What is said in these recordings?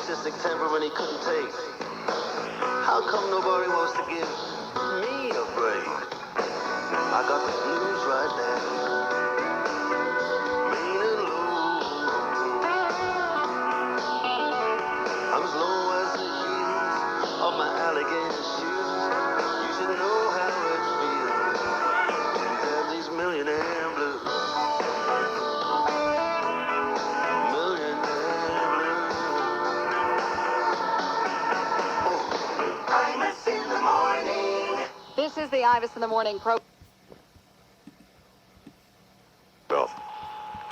narcissistic temperament he couldn't take. How come nobody wants to give me a break? I got the blues right now. Mean and low. I'm as low as the heels of my alligator shoes. You should know how it feels to have these millionaire blues. This is the Imus in the Morning Pro. Bill.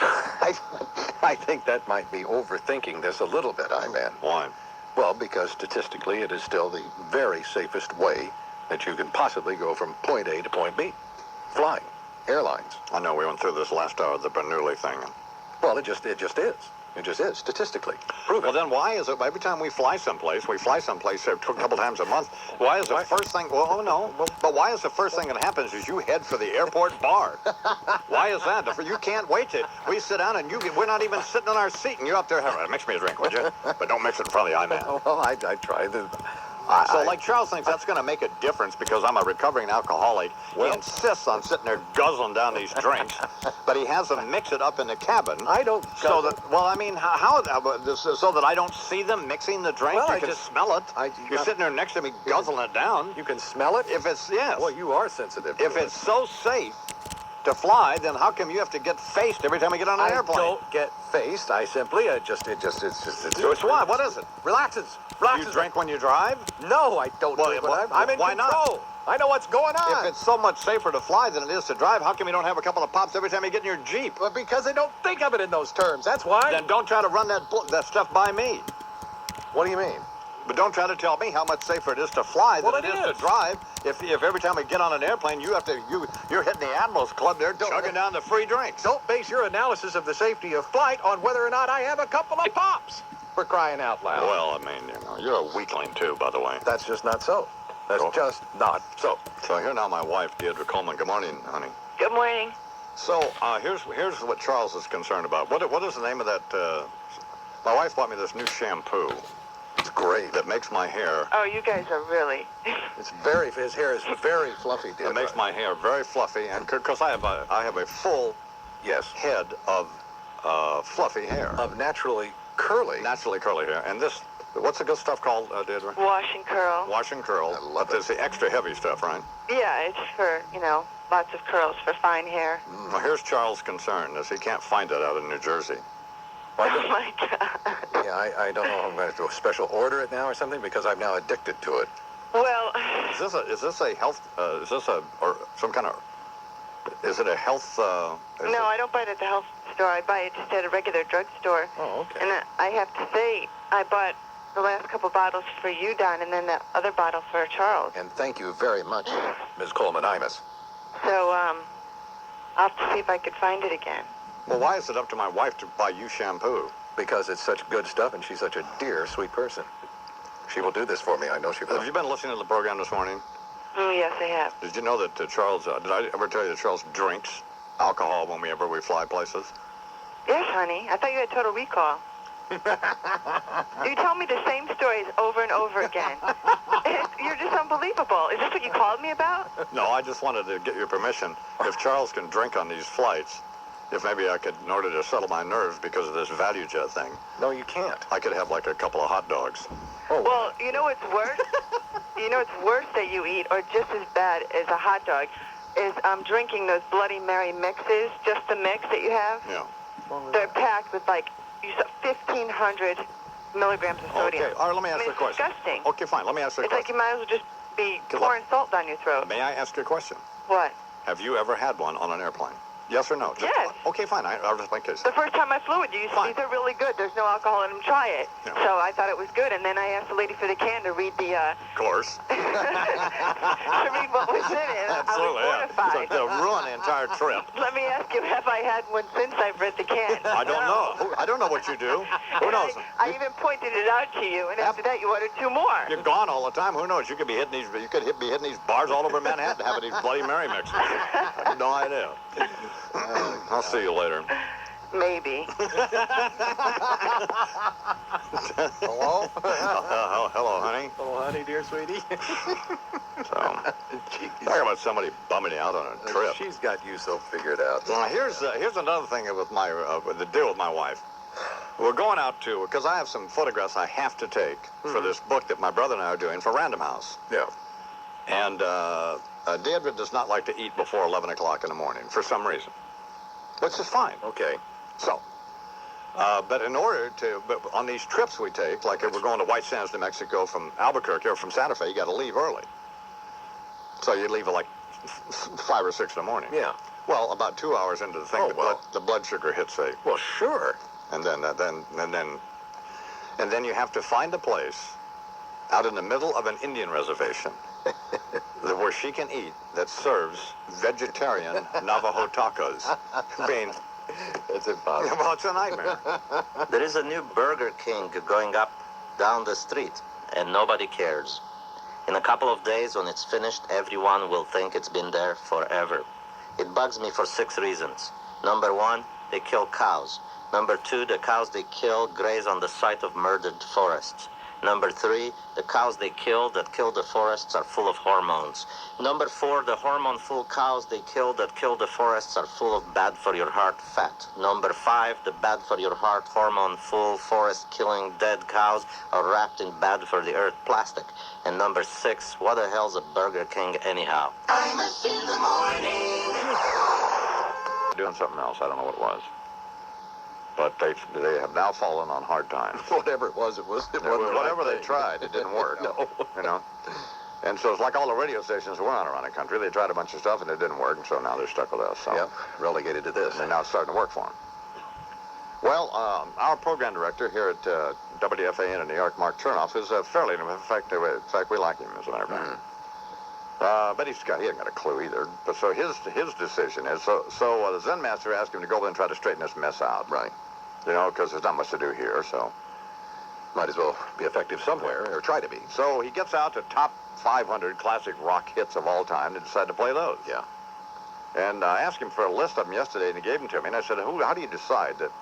I think that might be overthinking this a little bit, I-Man. Why? Well, because statistically it is still the very safest way that you can possibly go from point A to point B. Flying. Airlines. I know we went through this last hour, the Bernoulli thing. Well, it just is. It just is, statistically. Proven. Well, then why is it every time we fly someplace a couple times a month, why is the first thing, but why is the first thing that happens is you head for the airport bar? Why is that? You can't wait to, we sit down and we're not even sitting in our seat and you're up there, mix me a drink, would you? But don't mix it in front of the I-Man. Well, I try to... So, like Charles thinks that's going to make a difference because I'm a recovering alcoholic. He insists on sitting there guzzling down these drinks, but he has them mix it up in the cabin. I don't. So that, well, I mean, how so that I don't see them mixing the drink? Well, you can smell it. You're sitting there next to me guzzling it down. You can smell it? If it's, yes. Well, you are sensitive. If it's so safe to fly, then how come you have to get faced every time we get on an airplane? I don't get faced. I simply, it's what? What is it? Relaxes. You drink when you drive? No, I don't. I'm in why control. Not? I know what's going on. If it's so much safer to fly than it is to drive, how come you don't have a couple of pops every time you get in your Jeep? Well, because I don't think of it in those terms. That's why. Then don't try to run that stuff by me. What do you mean? But don't try to tell me how much safer it is to fly than it is to drive. If every time we get on an airplane, you're hitting the Admirals Club there, chugging down the free drinks. Don't base your analysis of the safety of flight on whether or not I have a couple of pops. For crying out loud. Well, I mean, you're a weakling too, by the way. That's just not so. That's just not so. So here now my wife, Deirdre Coleman. Good morning, honey. Good morning. So here's what Charles is concerned about. What is the name of that? My wife bought me this new shampoo. It's great. That makes my hair. Oh, you guys are really. His hair is very fluffy, Deirdre. It makes my hair very fluffy, and because I have a full head of fluffy hair. Of naturally curly hair. And this, what's the good stuff called, Deirdre? Wash and curl. Wash and curl. I love it. It's the extra heavy stuff, right? Yeah, it's for, lots of curls for fine hair. Well, here's Charles' concern, is he can't find it out in New Jersey. Oh, my God. Yeah, I don't know if I'm going to do a special order it now or something, because I'm now addicted to it. Well... Is this a health, or some kind of, is it a health, No, I don't buy it at the health store. I buy it just at a regular drugstore. Oh, okay. And I have to say, I bought the last couple bottles for you, Don, and then the other bottle for Charles. And thank you very much, Ms. Coleman Imus. So, I'll have to see if I could find it again. Well, why is it up to my wife to buy you shampoo? Because it's such good stuff, and she's such a dear, sweet person. She will do this for me. I know she will. Have you been listening to the program this morning? Oh, yes, I have. Did you know that Charles, did I ever tell you that Charles drinks alcohol whenever we fly places? Yes, honey. I thought you had total recall. You tell me the same stories over and over again. You're just unbelievable. Is this what you called me about? No, I just wanted to get your permission. If Charles can drink on these flights, if maybe I could, in order to settle my nerves because of this value jet thing. No, you can't. I could have like a couple of hot dogs. Oh. Well, you know what's worse? You know what's worse that you eat, or just as bad as a hot dog, is drinking those Bloody Mary mixes, just the mix that you have. Yeah. They're packed with like 1,500 milligrams of sodium. Okay, all right, let me ask you a question. It's disgusting. Okay, fine, let me ask you a It's like question. you might as well just be pouring salt down your throat. May I ask you a question? What? Have you ever had one on an airplane? Yes or no? Yes. Okay, fine. I'll just make case. The first time I flew with you, Fine. these are really good. There's no alcohol in them. Try it. Yeah. So I thought it was good, and then I asked the lady for the can to read the... Of course. to read what was in it. Absolutely, I was mortified. To ruin the entire trip. Let me ask you, have I had one since I've read the can? I don't know. I don't know what you do. Who knows? I even pointed it out to you, and after that you ordered 2 more. You're gone all the time. Who knows? You could be hitting these. You could be hitting these bars all over Manhattan, having these Bloody Mary mixes. I have no idea. I'll see you later. Maybe. Hello? Hello, honey. Oh, honey, dear sweetie. So, talk about somebody bumming you out on a trip. She's got you so figured out. Now, here's another thing with the deal with my wife. We're going out to, because I have some photographs I have to take for this book that my brother and I are doing for Random House. Yeah. And David does not like to eat before 11 o'clock in the morning for some reason, which is fine. Okay. So, but on these trips we take, like if we're going to White Sands, New Mexico from Albuquerque or from Santa Fe, you got to leave early. So you leave at like 5 or 6 in the morning. Yeah. Well, about 2 hours into the thing, the blood sugar hits a. Well, sure. And then you have to find a place out in the middle of an Indian reservation where she can eat that serves vegetarian Navajo tacos. Being, It's impossible. well, it's a nightmare. There is a new Burger King going up down the street, and nobody cares. In a couple of days, when it's finished, everyone will think it's been there forever. It bugs me for 6 reasons. Number 1, they kill cows. Number 2, the cows they kill graze on the site of murdered forests. Number 3, the cows they kill that kill the forests are full of hormones. Number 4, the hormone-full cows they kill that kill the forests are full of bad-for-your-heart fat. Number 5, the bad-for-your-heart, hormone-full, forest-killing dead cows are wrapped in bad-for-the-earth plastic. And number 6, what the hell's a Burger King anyhow? Imus in the morning. Doing something else. I don't know what it was. But they have now fallen on hard times. Whatever it was, it wasn't Whatever the right they thing. tried, it didn't work. No. You know? And so it's like all the radio stations we're on around the country. They tried a bunch of stuff and it didn't work, and so now they're stuck with us. So Yep, relegated to this. and now it's starting to work for them. Well, our program director here at WFAN in New York, Mark Chernoff, is fairly, in fact, we like him, as a matter of fact. But he hasn't got a clue either. But so his decision is, so the Zen master asked him to go over and try to straighten this mess out. Right. You know, because there's not much to do here, so. Might as well be effective somewhere, or try to be. So he gets out the top 500 classic rock hits of all time and decided to play those. Yeah. And I asked him for a list of them yesterday, and he gave them to me. And I said, how do you decide that,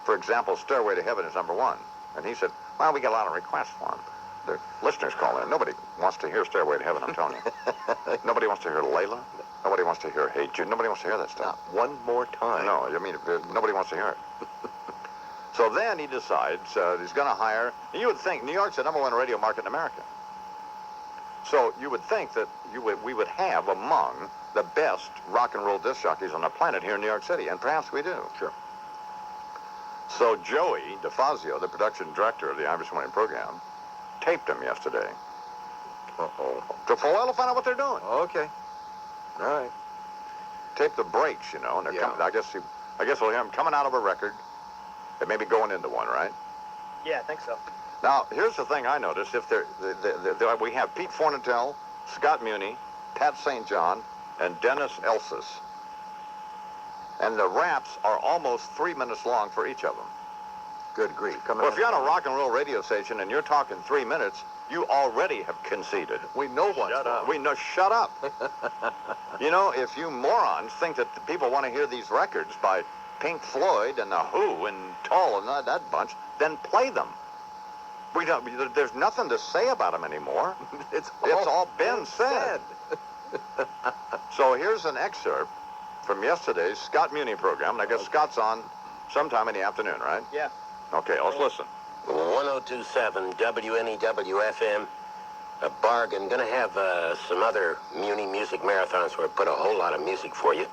for example, Stairway to Heaven is number 1? And he said, well, we get a lot of requests for them. The listeners call in. Nobody wants to hear Stairway to Heaven, I'm telling you. Nobody wants to hear Layla. Nobody wants to hear Hey Jude. Nobody wants to hear that stuff. Not one more time. No, I mean, nobody wants to hear it. So then he decides he's going to hire. You would think New York's the #1 radio market in America. So you would think that we would have among the best rock and roll disc jockeys on the planet here in New York City, and perhaps we do. Sure. So Joey DeFazio, the production director of the Irish Morning program, taped them yesterday. Uh-oh. To find out what they're doing. Okay. All right. Tape the breaks, you know, and they're Yeah. coming. I guess we'll hear them coming out of a record. They may be going into one, right? Yeah, I think so. Now, here's the thing I noticed. If we have Pete Fornatel, Scott Muni, Pat St. John, and Dennis Elsis. And the raps are almost 3 minutes long for each of them. Good grief. Well, if you're on a rock and roll radio station and you're talking 3 minutes, you already have conceded. We know what's wrong. We know. Shut up. You know, if you morons think that the people want to hear these records by Pink Floyd and The Who and Tull and that bunch, then play them. We don't. There's nothing to say about them anymore. It's all been said. So here's an excerpt from yesterday's Scott Muni program, and I guess Scott's on sometime in the afternoon, right? Yeah. Okay, let's listen. 1027 WNEW-FM, a bargain. Gonna have some other Muni music marathons where I put a whole lot of music for you.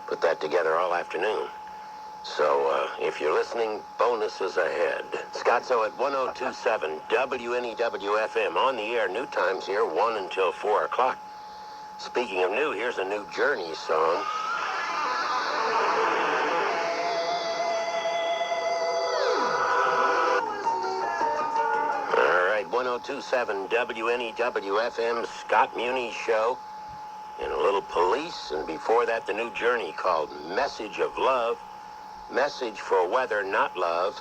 Put that together all afternoon. So if you're listening, bonuses ahead. Scottso at 1027 WNEW-FM on the air. New times here, 1 until 4 o'clock. Speaking of new, here's a new Journey song. All right, 1027 WNEW-FM, Scott Muni Show, and a little Police, and before that, the new Journey called Message of Love, Message for Weather, Not Love.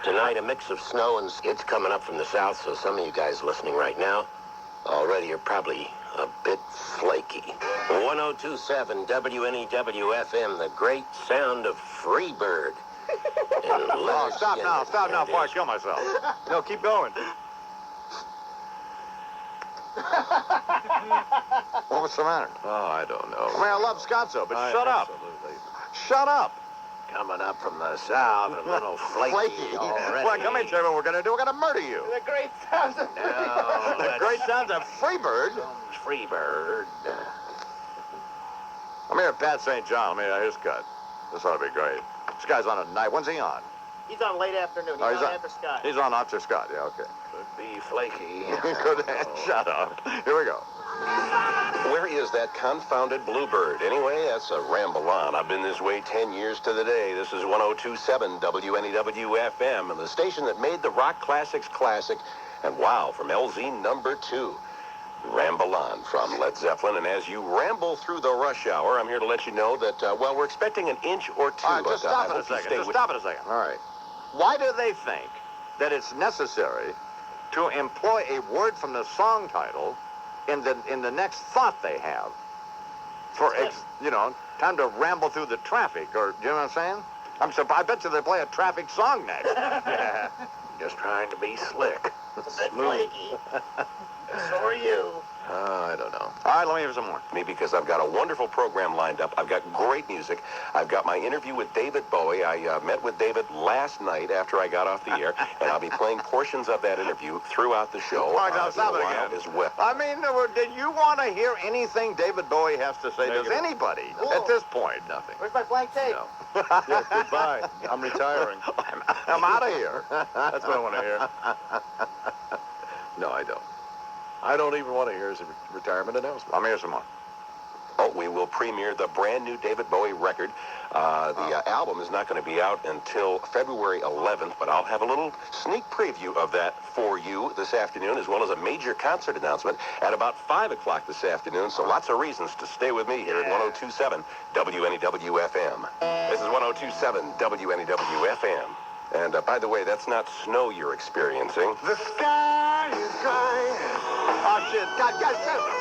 Tonight, a mix of snow, and it's coming up from the south, so some of you guys listening right now already are probably a bit flaky. 1027 WNEW-FM, the great sound of Freebird. Oh, stop now before I kill myself. No, keep going. What's the matter? Oh, I don't know. I mean, I love Scotzo, but shut up. Absolutely. Shut up. Coming up from the south, a little flaky already. Well, come in, Jerry. What we're going to do, we're going to murder you. The great sounds of The great sounds of Freebird. Freebird. I'm here at Pat St. John. Let me hear his cut. This ought to be great. This guy's on at night. When's he on? He's on late afternoon. Oh, He's on after Scott. He's on after Scott. Yeah, okay. Could be flaky. Good. Shut up. Here we go. Where is that confounded bluebird? Anyway, that's a ramble on. I've been this way 10 years to the day. This is 102.7 WNEW-FM, and the station that made the rock classics classic. And wow, from LZ number 2. Ramble on from Led Zeppelin. And as you ramble through the rush hour, I'm here to let you know that, well, we're expecting an inch or two. All right, just stop I it a hope you second. stay Just with- stop it a second. All right. Why do they think that it's necessary to employ a word from the song title in the next thought they have for time to ramble through the traffic, or you know what I'm saying? I bet you they play a traffic song next. Yeah. Just trying to be slick. It's a bit flaky. So are you. I don't know. All right, let me hear some more. Me, because I've got a wonderful program lined up. I've got great music. I've got my interview with David Bowie. I met with David last night after I got off the air, and I'll be playing portions of that interview throughout the show. All right, now stop in it a while again. as well. I mean, did you want to hear anything David Bowie has to say? Does anybody at this point? Nothing. Where's my blank tape? No. Yeah, goodbye. I'm retiring. I'm out of here. That's what I want to hear. No, I don't. I don't even want to hear his retirement announcement. Let me hear some more. Oh, we will premiere the brand new David Bowie record. The album is not going to be out until February 11th, but I'll have a little sneak preview of that for you this afternoon, as well as a major concert announcement at about 5 o'clock this afternoon. So lots of reasons to stay with me here at 102.7 WNEW-FM. This is 102.7 WNEW-FM. And by the way, that's not snow you're experiencing. The sky is crying. Oh, shit. God,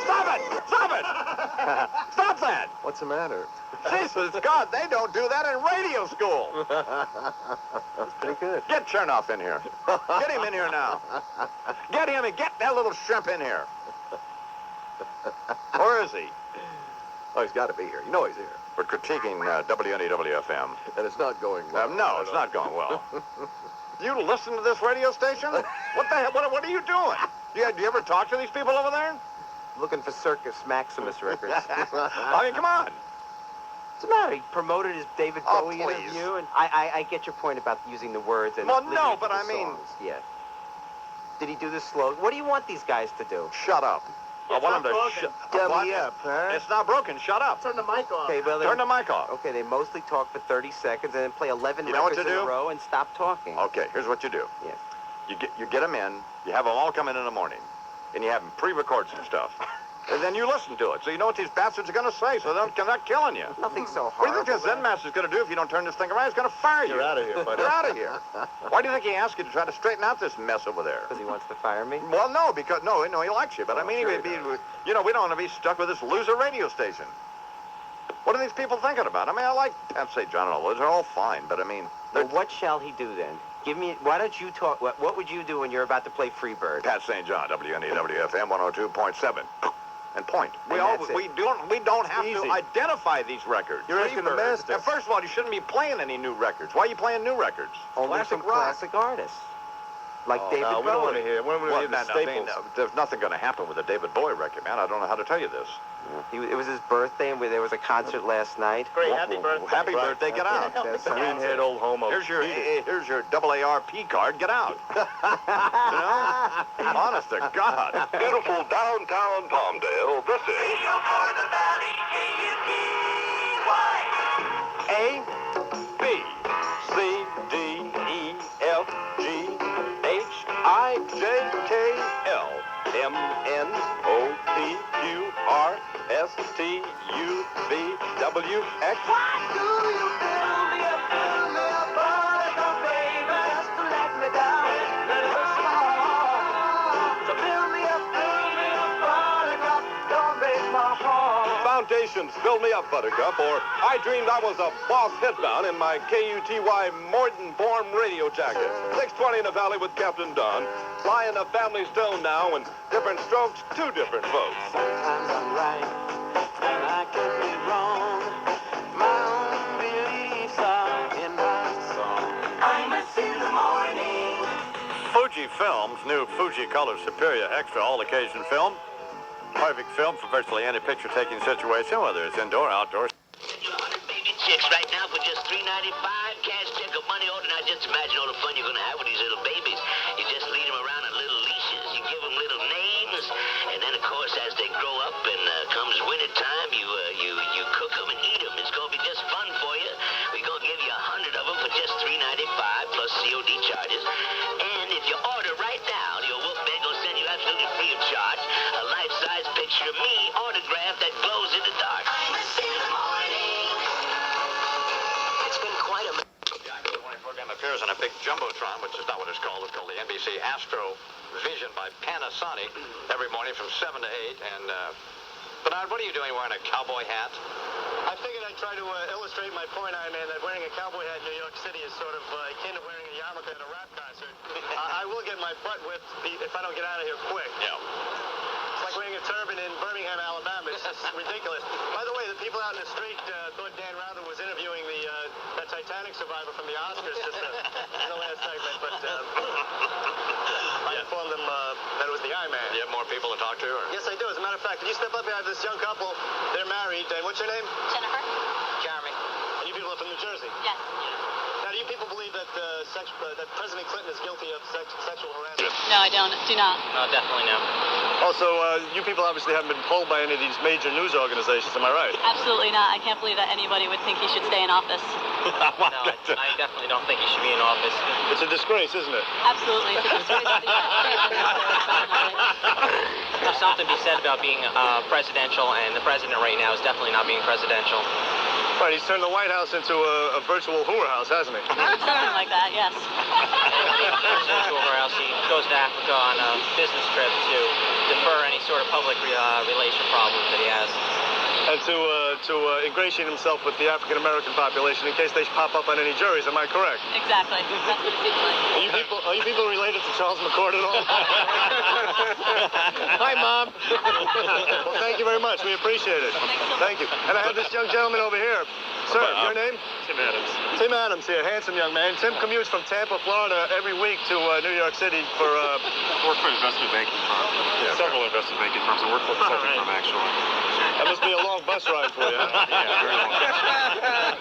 stop it! Stop it! Stop that! What's the matter? Jesus, God, they don't do that in radio school. That's pretty good. Get Chernoff in here. Get him in here now. Get him and get that little shrimp in here. Where is he? Oh, he's got to be here. You know he's here. We're critiquing WNEW-FM. And it's not going well. No, it's not going well. You listen to this radio station? What the hell? What are you doing? Do you ever talk to these people over there? Looking for Circus Maximus records. I mean, come on. What's the matter? He promoted his David Oh, Bowie please. interview, and I get your point about using the words and Well, living no, into but the I mean- songs. Yeah. Did he do this slow? What do you want these guys to do? Shut up. I want them to shut Dummy up, huh? It's not broken. Shut up. Turn the mic off. Okay, well, Turn the mic off. Okay, they mostly talk for 30 seconds and then play 11 You know what records to in do? a row and stop talking. Okay, here's what you do. Yes. You get them in. You have them all come in the morning, and you have them pre-record some stuff, and then you listen to it, so you know what these bastards are going to say, so they're not killing you. Nothing so What do horrible. you think the Zen Master's going to do if you don't turn this thing around? He's going to fire you. You're out of here, buddy. You're out of here. Why do you think he asked you to try to straighten out this mess over there? Because he wants to fire me? Well, no, because no, he likes you, but I mean, sure he we don't want to be stuck with this loser radio station. What are these people thinking about? I mean, I like Pat St. John and all those. They're all fine, but I mean, Well, what shall he do then? Give me. Why don't you talk? What would you do when you're about to play Freebird? Pat St. John, WNEW-FM 102.7. And point. We And that's it. we don't have Easy. to identify these records. You're asking the master. And first of all, you shouldn't be playing any new records. Why are you playing new records? Only Classic from rock. classic artists. Like David No, we Bowie. don't want to hear. We don't want to Well, hear the I mean, staples. there's nothing going to happen with a David Bowie record, man. I don't know how to tell you this. It was his birthday, and there was a concert last night. Great, happy birthday. Happy birthday, get out. That's Greenhead old homo. Here's your AARP card, get out. You know? Honest to God. Beautiful downtown Palmdale. This is A, B, C, D, E, F, G, H, I, J, K, L, M, N, O, P, Q, R, S, T, U, V, W, X. Foundations Fill me up, Buttercup, or I dreamed I was a boss hitbound in my KUTY Morton-Born radio jacket. 620 in the valley with Captain Dunn. Flying the family stone now, and different strokes, two different folks. Sometimes I'm right, and I can be wrong. My own beliefs are in my song. Imus in the morning. Fuji Films' new Fuji Color Superior Extra all-occasion film. Perfect film for virtually any picture-taking situation, whether it's indoor or outdoor. 100 baby chicks right now for just $3.95. Cash check or money order. Now just imagine all the fun you're going to have with these little babies. You just lead them around on little leashes. You give them little names. And then, of course, as they grow up and comes winter time, you cook them and eat them. It's going to be just fun for you. We're going to give you 100 of them for just $3.95 plus COD charges. And if you order right now, your Wolfman going to send you absolutely free of charge a life-size picture of me autographed that glows in the dark. Imus in the morning. It's been quite a The morning program appears on a big jumbotron, which is not what it's called. It's called the NBC Astro Vision by Panasonic every morning from 7 to 8. And Bernard, what are you doing wearing a cowboy hat? I figured I'd try to illustrate my point, Iron Man, that wearing a cowboy hat in New York City is sort of akin to wearing a yarmulke at a rap concert. I will get my butt whipped if I don't get out of here quick. Yeah. It's like wearing a turban in Birmingham, Alabama. It's just ridiculous. By the way, the people out in the street thought Dan Rather was interviewing that Titanic survivor from the Oscars just in the last segment, but I informed them that it was the Iron Man. Do you have more people to talk to? Or? Yes, I do. As a matter of fact, can you step up here? I have this young couple. They're married. And what's your name? Jennifer? Jeremy. And you people are from New Jersey? Yes. Now, do you people believe that that President Clinton is guilty of sexual harassment? No, I don't. Do not. No, definitely no. Also, you people obviously haven't been polled by any of these major news organizations, am I right? Absolutely not. I can't believe that anybody would think he should stay in office. No, I definitely don't think he should be in office. It's a disgrace, isn't it? Absolutely. It's a disgrace to the United States. There's something to be said about being presidential, and the president right now is definitely not being presidential. Right, he's turned the White House into a virtual whorehouse, hasn't he? Something like that, yes. He goes to Africa on a business trip to defer any sort of public relation problems that he has. And to ingratiate himself with the African-American population in case they pop up on any juries, am I correct? Exactly. That's what it seems like. Are you people related to Charles McCord at all? Hi, Mom. Well, thank you very much. We appreciate it. Thank you. And I have this young gentleman over here. Sir, your name? Tim Adams. Tim Adams here, handsome young man. Tim commutes from Tampa, Florida every week to New York City for... work for an investment banking firm. Yeah. Several investment banking firms. I work for a consulting firm, actually. That must be a long bus ride for you, huh? Yeah, very long.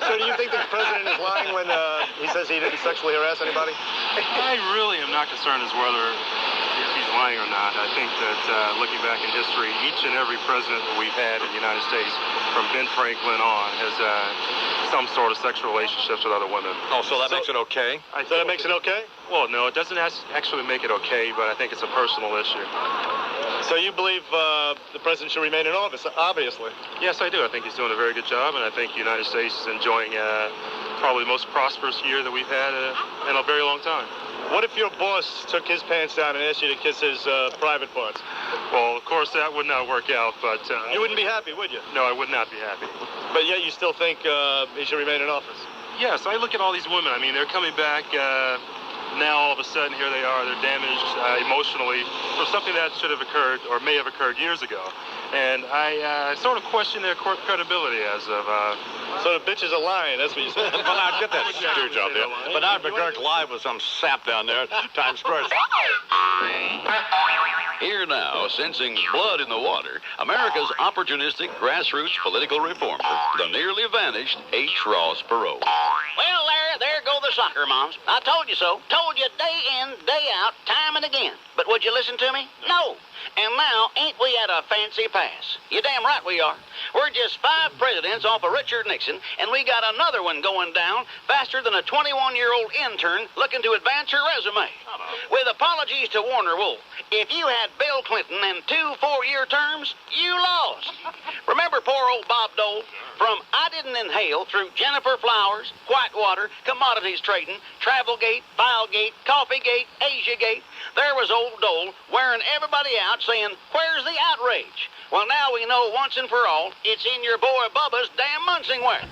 So do you think the president is lying when he says he didn't sexually harass anybody? I really am not concerned as whether he's lying or not. I think that looking back in history, each and every president that we've had in the United States, from Ben Franklin on, has some sort of sexual relationships with other women. Oh, so that makes it okay? So that makes it okay? Well, no, it doesn't actually make it okay, but I think it's a personal issue. So you believe the president should remain in office, obviously? Yes, I do. I think he's doing a very good job, and I think the United States is enjoying probably the most prosperous year that we've had in a very long time. What if your boss took his pants down and asked you to kiss his private parts? Well, of course, that would not work out, but... you wouldn't be happy, would you? No, I would not be happy. But yet you still think he should remain in office? Yes, I look at all these women. I mean, they're coming back... now all of a sudden here they are, they're damaged emotionally for something that should have occurred or may have occurred years ago. And I sort of question their credibility as of... So the bitches are lying, that's what you said. Bernard, get that stooge up there. Bernard McGurk live with some sap down there at Times Square. Here now, sensing blood in the water, America's opportunistic grassroots political reformer, the nearly vanished H. Ross Perot. Well, there go the soccer moms. I told you so. Told you day in, day out, time and again. But would you listen to me? No. And now, ain't we at a fancy pass? You damn right we are. We're just 5 presidents off of Richard Nixon, and we got another one going down faster than a 21-year-old intern looking to advance her resume. With apologies to Warner Wolf, if you had Bill Clinton and 2 4-year terms, you lost. Remember poor old Bob Dole? From I Didn't Inhale through Jennifer Flowers, Whitewater, Commodities Trading, Travelgate, Filegate, Coffeegate, Asiagate, there was old Dole wearing everybody out saying, where's the outrage? Well, now we know once and for all it's in your boy Bubba's damn Munsingware.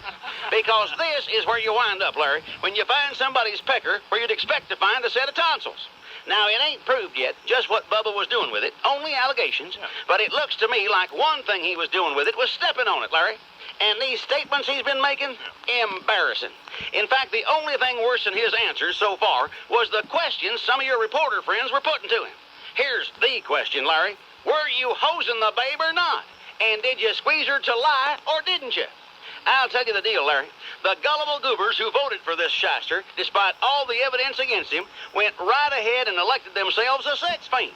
Because this is where you wind up, Larry, when you find somebody's pecker where you'd expect to find a set of tonsils. Now, it ain't proved yet just what Bubba was doing with it, only allegations, but it looks to me like one thing he was doing with it was stepping on it, Larry. And these statements he's been making, embarrassing. In fact, the only thing worse than his answers so far was the questions some of your reporter friends were putting to him. Here's the question, Larry. Were you hosing the babe or not? And did you squeeze her to lie or didn't you? I'll tell you the deal, Larry. The gullible goobers who voted for this shyster, despite all the evidence against him, went right ahead and elected themselves a sex fiend.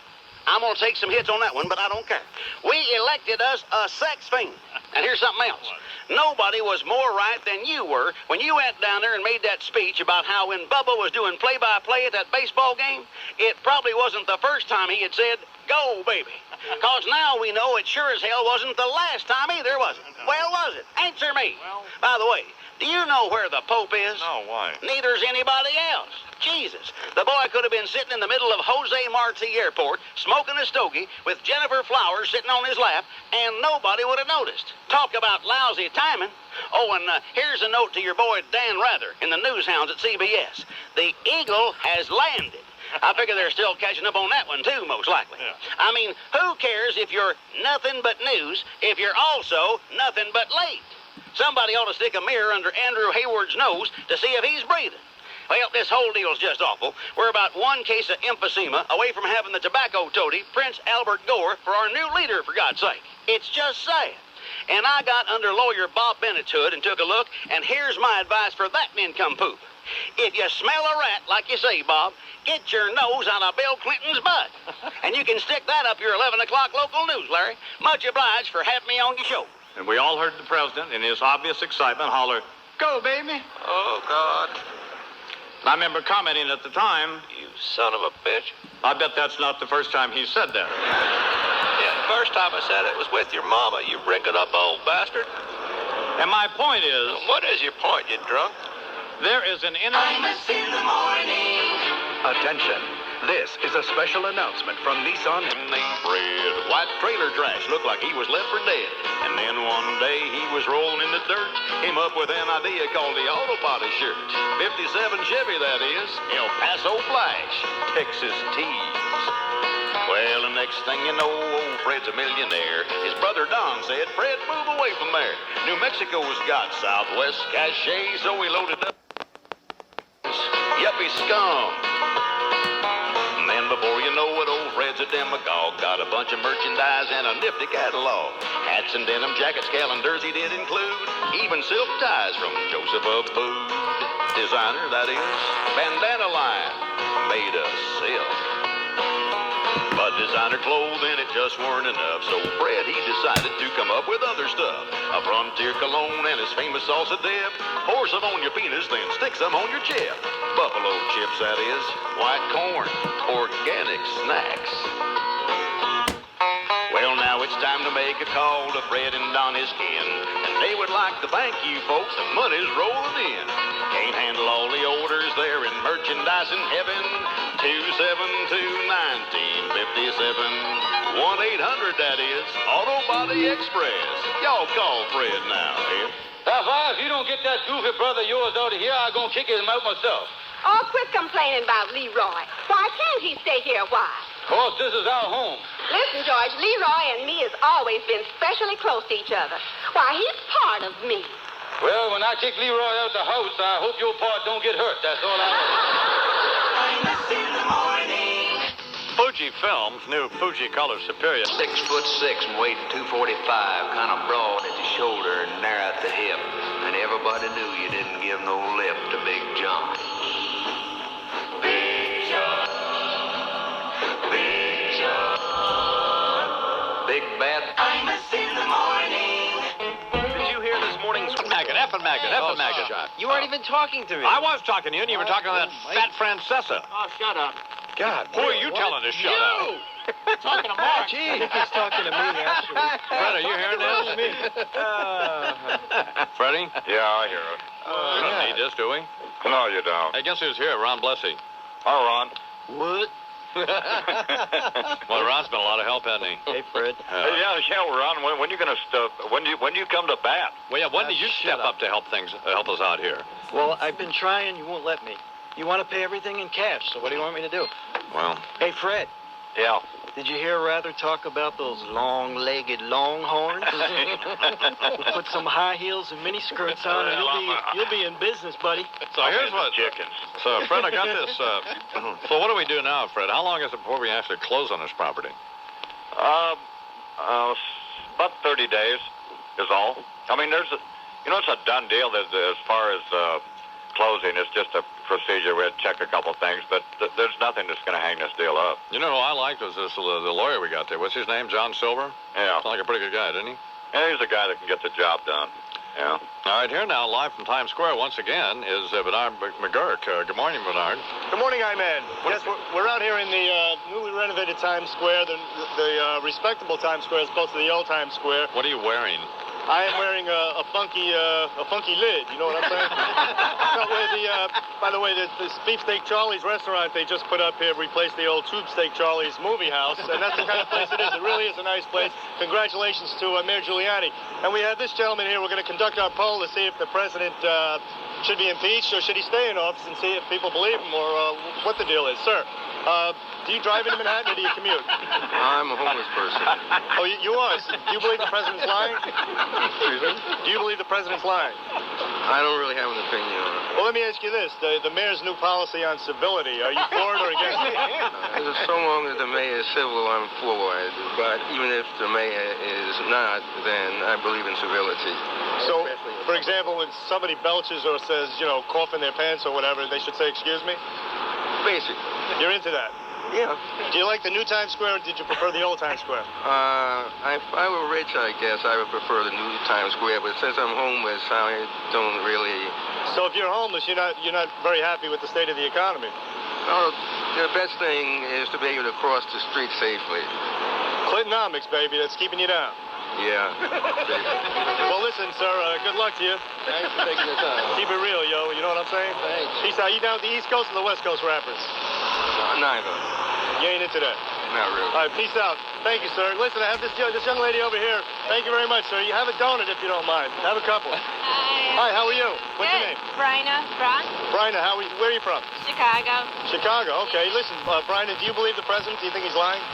I'm going to take some hits on that one, but I don't care. We elected us a sex fiend. And here's something else. Nobody was more right than you were when you went down there and made that speech about how when Bubba was doing play-by-play at that baseball game, it probably wasn't the first time he had said, "Go, baby." Because now we know it sure as hell wasn't the last time either, was it? Well, was it? Answer me. By the way, do you know where the Pope is? No, why? Neither's anybody else. Jesus. The boy could have been sitting in the middle of Jose Marti Airport, smoking a stogie, with Jennifer Flowers sitting on his lap, and nobody would have noticed. Talk about lousy timing. Oh, and here's a note to your boy Dan Rather in the Newshounds at CBS. The Eagle has landed. I figure they're still catching up on that one, too, most likely. Yeah. I mean, who cares if you're nothing but news if you're also nothing but late? Somebody ought to stick a mirror under Andrew Hayward's nose to see if he's breathing. Well, this whole deal's just awful. We're about one case of emphysema away from having the tobacco toady, Prince Albert Gore, for our new leader, for God's sake. It's just sad. And I got under lawyer Bob Bennett's hood and took a look, and here's my advice for that nincompoop. If you smell a rat, like you say, Bob, get your nose out of Bill Clinton's butt. And you can stick that up your 11 o'clock local news, Larry. Much obliged for having me on your show. And we all heard the president, in his obvious excitement, holler, "Go, baby." Oh, God. I remember commenting at the time, You son of a bitch. I bet that's not the first time he said that. Yeah, first time I said it was with your mama, you bring it up old bastard. And my point is, What is your point, you drunk? there is an inner... Imus in the morning. Attention. This is a special announcement from Nissan. Named Fred. White trailer trash looked like he was left for dead. And then one day he was rolling in the dirt. Came up with an idea called the Auto Body Shirt. 57 Chevy, that is. El Paso Flash. Texas Tees. Well, the next thing you know, old Fred's a millionaire. His brother Don said, "Fred, move away from there. New Mexico's got Southwest cachet, so he loaded up. Yuppie scum. And then before you know it, old Fred's a demagogue. Got a bunch of merchandise and a nifty catalog. Hats and denim jackets, calendars he did include. Even silk ties from Joseph Abboud. Designer, that is. Bandana line. Made of silk. But designer clothing, it just weren't enough. So Fred, he decided to come up with other stuff. A Frontier cologne and his famous salsa dip. Pour some on your penis, then stick some on your chip. Buffalo chips, that is. White corn. Organic snacks. Well, now it's time to make a call to Fred and Don, his kin. And they would like to thank you folks. The money's rolling in. Can't handle all the orders there in merchandising heaven. 272-1957. 1-800, that is. Auto Body Express. Y'all call Fred now, eh? If you don't get that goofy brother of yours out of here, I'm going to kick his mouth myself. Oh, quit complaining about Leroy. Why can't he stay here a while? Of course, this is our home. Listen, George, Leroy and me has always been specially close to each other. Why, he's part of me. Well, when I kick Leroy out the house, I hope your part don't get hurt. That's all I want. Imus in the morning. Fuji Films, new Fuji Color Superior. 6'6" and weighed 245, kind of broad at the shoulder and narrow at the hip. And everybody knew you didn't give no lip to Big John. Big John. Big John. Big bad. Imus in the morning. Did you hear this morning's Maggot, effing maggot. You weren't even talking to me. I was talking to you, and you were talking to that fat Francesa. Oh, shut up. God, who are you telling to shut up? Talking to Mark. Gee, he's talking to me, actually. Fred, are you hearing this? Freddie? Yeah, I hear it. We don't need this, do we? No, you don't. Hey, guess who's here? Ron Blessy. Hi, Ron. What? Well, Ron's been a lot of help, hasn't he? Hey, Fred. Yeah, we're on. When you gonna when do you come to bat? Well, yeah. When did you step up to help us out here? Well, I've been trying. You won't let me. You want to pay everything in cash, so what do you want me to do? Well. Hey, Fred. Yeah. Did you hear Rather talk about those long-legged longhorns? We'll put some high heels and mini skirts on, and you'll be in business, buddy. So here's what. Chickens. So, Fred, I got this. So what do we do now, Fred? How long is it before we actually close on this property? About 30 days is all. I mean, it's a done deal as far as closing. It's just a procedure. We had to check a couple things, but there's nothing that's going to hang this deal up. You know who I liked was the lawyer we got there. What's his name? John Silver? Yeah. Sounded like a pretty good guy, didn't he? Yeah, he's a guy that can get the job done. Yeah. All right, here now, live from Times Square once again, is Bernard McGurk. Good morning, Bernard. Good morning, I-Man. Yes, we're out here in the newly renovated Times Square, the respectable Times Square as opposed to the old Times Square. What are you wearing? I am wearing a funky lid. You know what I'm saying? By the way, the Beefsteak Charlie's restaurant they just put up here replaced the old Tube Steak Charlie's movie house, and that's the kind of place it is. It really is a nice place. Congratulations to Mayor Giuliani. And we have this gentleman here. We're going to conduct our poll to see if the president should be impeached or should he stay in office, and see if people believe him or what the deal is. Sir, do you drive into Manhattan or do you commute? I'm a homeless person. Oh, you are? So do you believe the president's lying? Excuse me? Do you believe the president's lying? I don't really have an opinion on it. Well, let me ask you this. The mayor's new policy on civility, are you for it or against it? So long as the mayor is civil, I'm for it. But even if the mayor is not, then I believe in civility. So, for example, when somebody belches or says, cough in their pants or whatever, they should say, excuse me? Basically. You're into that? Yeah. Do you like the new Times Square or did you prefer the old Times Square? If I were rich, I guess I would prefer the new Times Square. But since I'm homeless, I don't really... So if you're homeless, you're not very happy with the state of the economy? Oh, the best thing is to be able to cross the street safely. Clintonomics, baby. That's keeping you down. Yeah. Well, listen, sir, good luck to you. Thanks for taking the time. Keep it real, yo. You know what I'm saying? Thanks. Peace out. You down at the East Coast or the West Coast rappers? Neither. You ain't into that? Not really. All right, peace out. Thank you, sir. Listen, I have this young lady over here. Thank you very much, sir. You have a donut if you don't mind. Have a couple. Hi, how are you? What's your name? Bryna. Bryna, where are you from? Chicago. Chicago, okay. Listen, Bryna, do you believe the president? Do you think he's lying?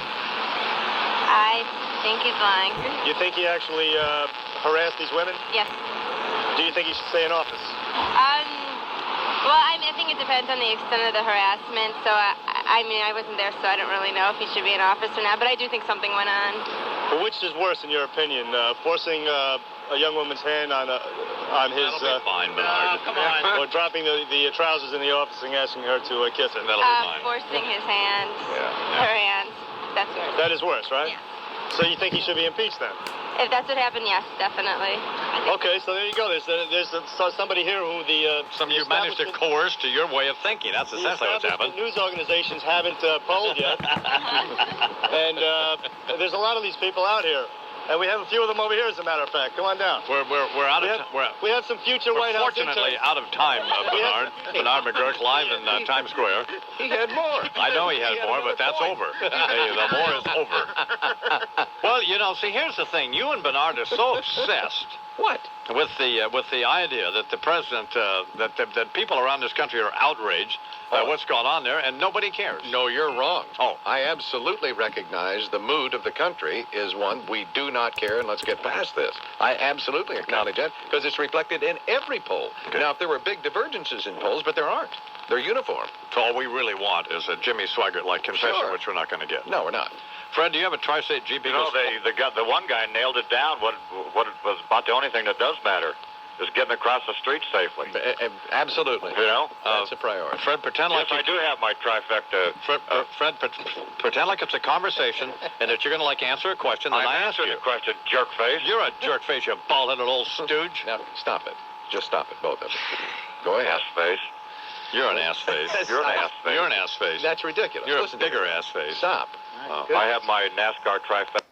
I think he's lying. You think he actually harassed these women? Yes. Do you think he should stay in office? Well, I think it depends on the extent of the harassment. So, I wasn't there, so I don't really know if he should be in office or not. But I do think something went on. Well, which is worse, in your opinion? Forcing a young woman's hand on his... That'll be fine, Bernard. Come on. Or dropping the trousers in the office and asking her to kiss it. That'll be fine. Forcing his hands, her hands. That's worse. That is worse, right? Yeah. So you think he should be impeached then? If that's what happened, yes, definitely. Okay, so there you go. There's somebody here who you managed to coerce to your way of thinking. That's essentially what's happened. News organizations haven't polled yet. And there's a lot of these people out here. And we have a few of them over here, as a matter of fact. Come on down. We're out of time. We have some future White House fortunately out of time, Bernard. Bernard McGurk live in Times Square. He had more. I know he had more, but that's over. The more is over. Well, see, here's the thing. You and Bernard are so obsessed. What? With the idea that the president, that people around this country are outraged by what's gone on there, and nobody cares. No, you're wrong. Oh. I absolutely recognize the mood of the country is one we do not care, and let's get past this. I absolutely acknowledge that, because it's reflected in every poll. Okay. Now, if there were big divergences in polls, but there aren't. They're uniform. So all we really want is a Jimmy Swaggart-like confession, Sure. which we're not going to get. No, we're not. Fred, do you have a Tri-State Jeep? The one guy nailed it down. What was about the only thing that does matter is getting across the street safely. Absolutely. That's a priority. Fred, pretend like I do have my trifecta. Fred, pretend like it's a conversation and that you're going to answer a question. Then I ask you the question, jerk face. You're a jerk face, you bald-headed old stooge. Now, stop it. Just stop it, both of you. Go ahead. Ass face. You're an ass face. You're an ass face. You're an ass face. That's ridiculous. You're Listen a bigger ass face. Stop. I have my NASCAR trifecta.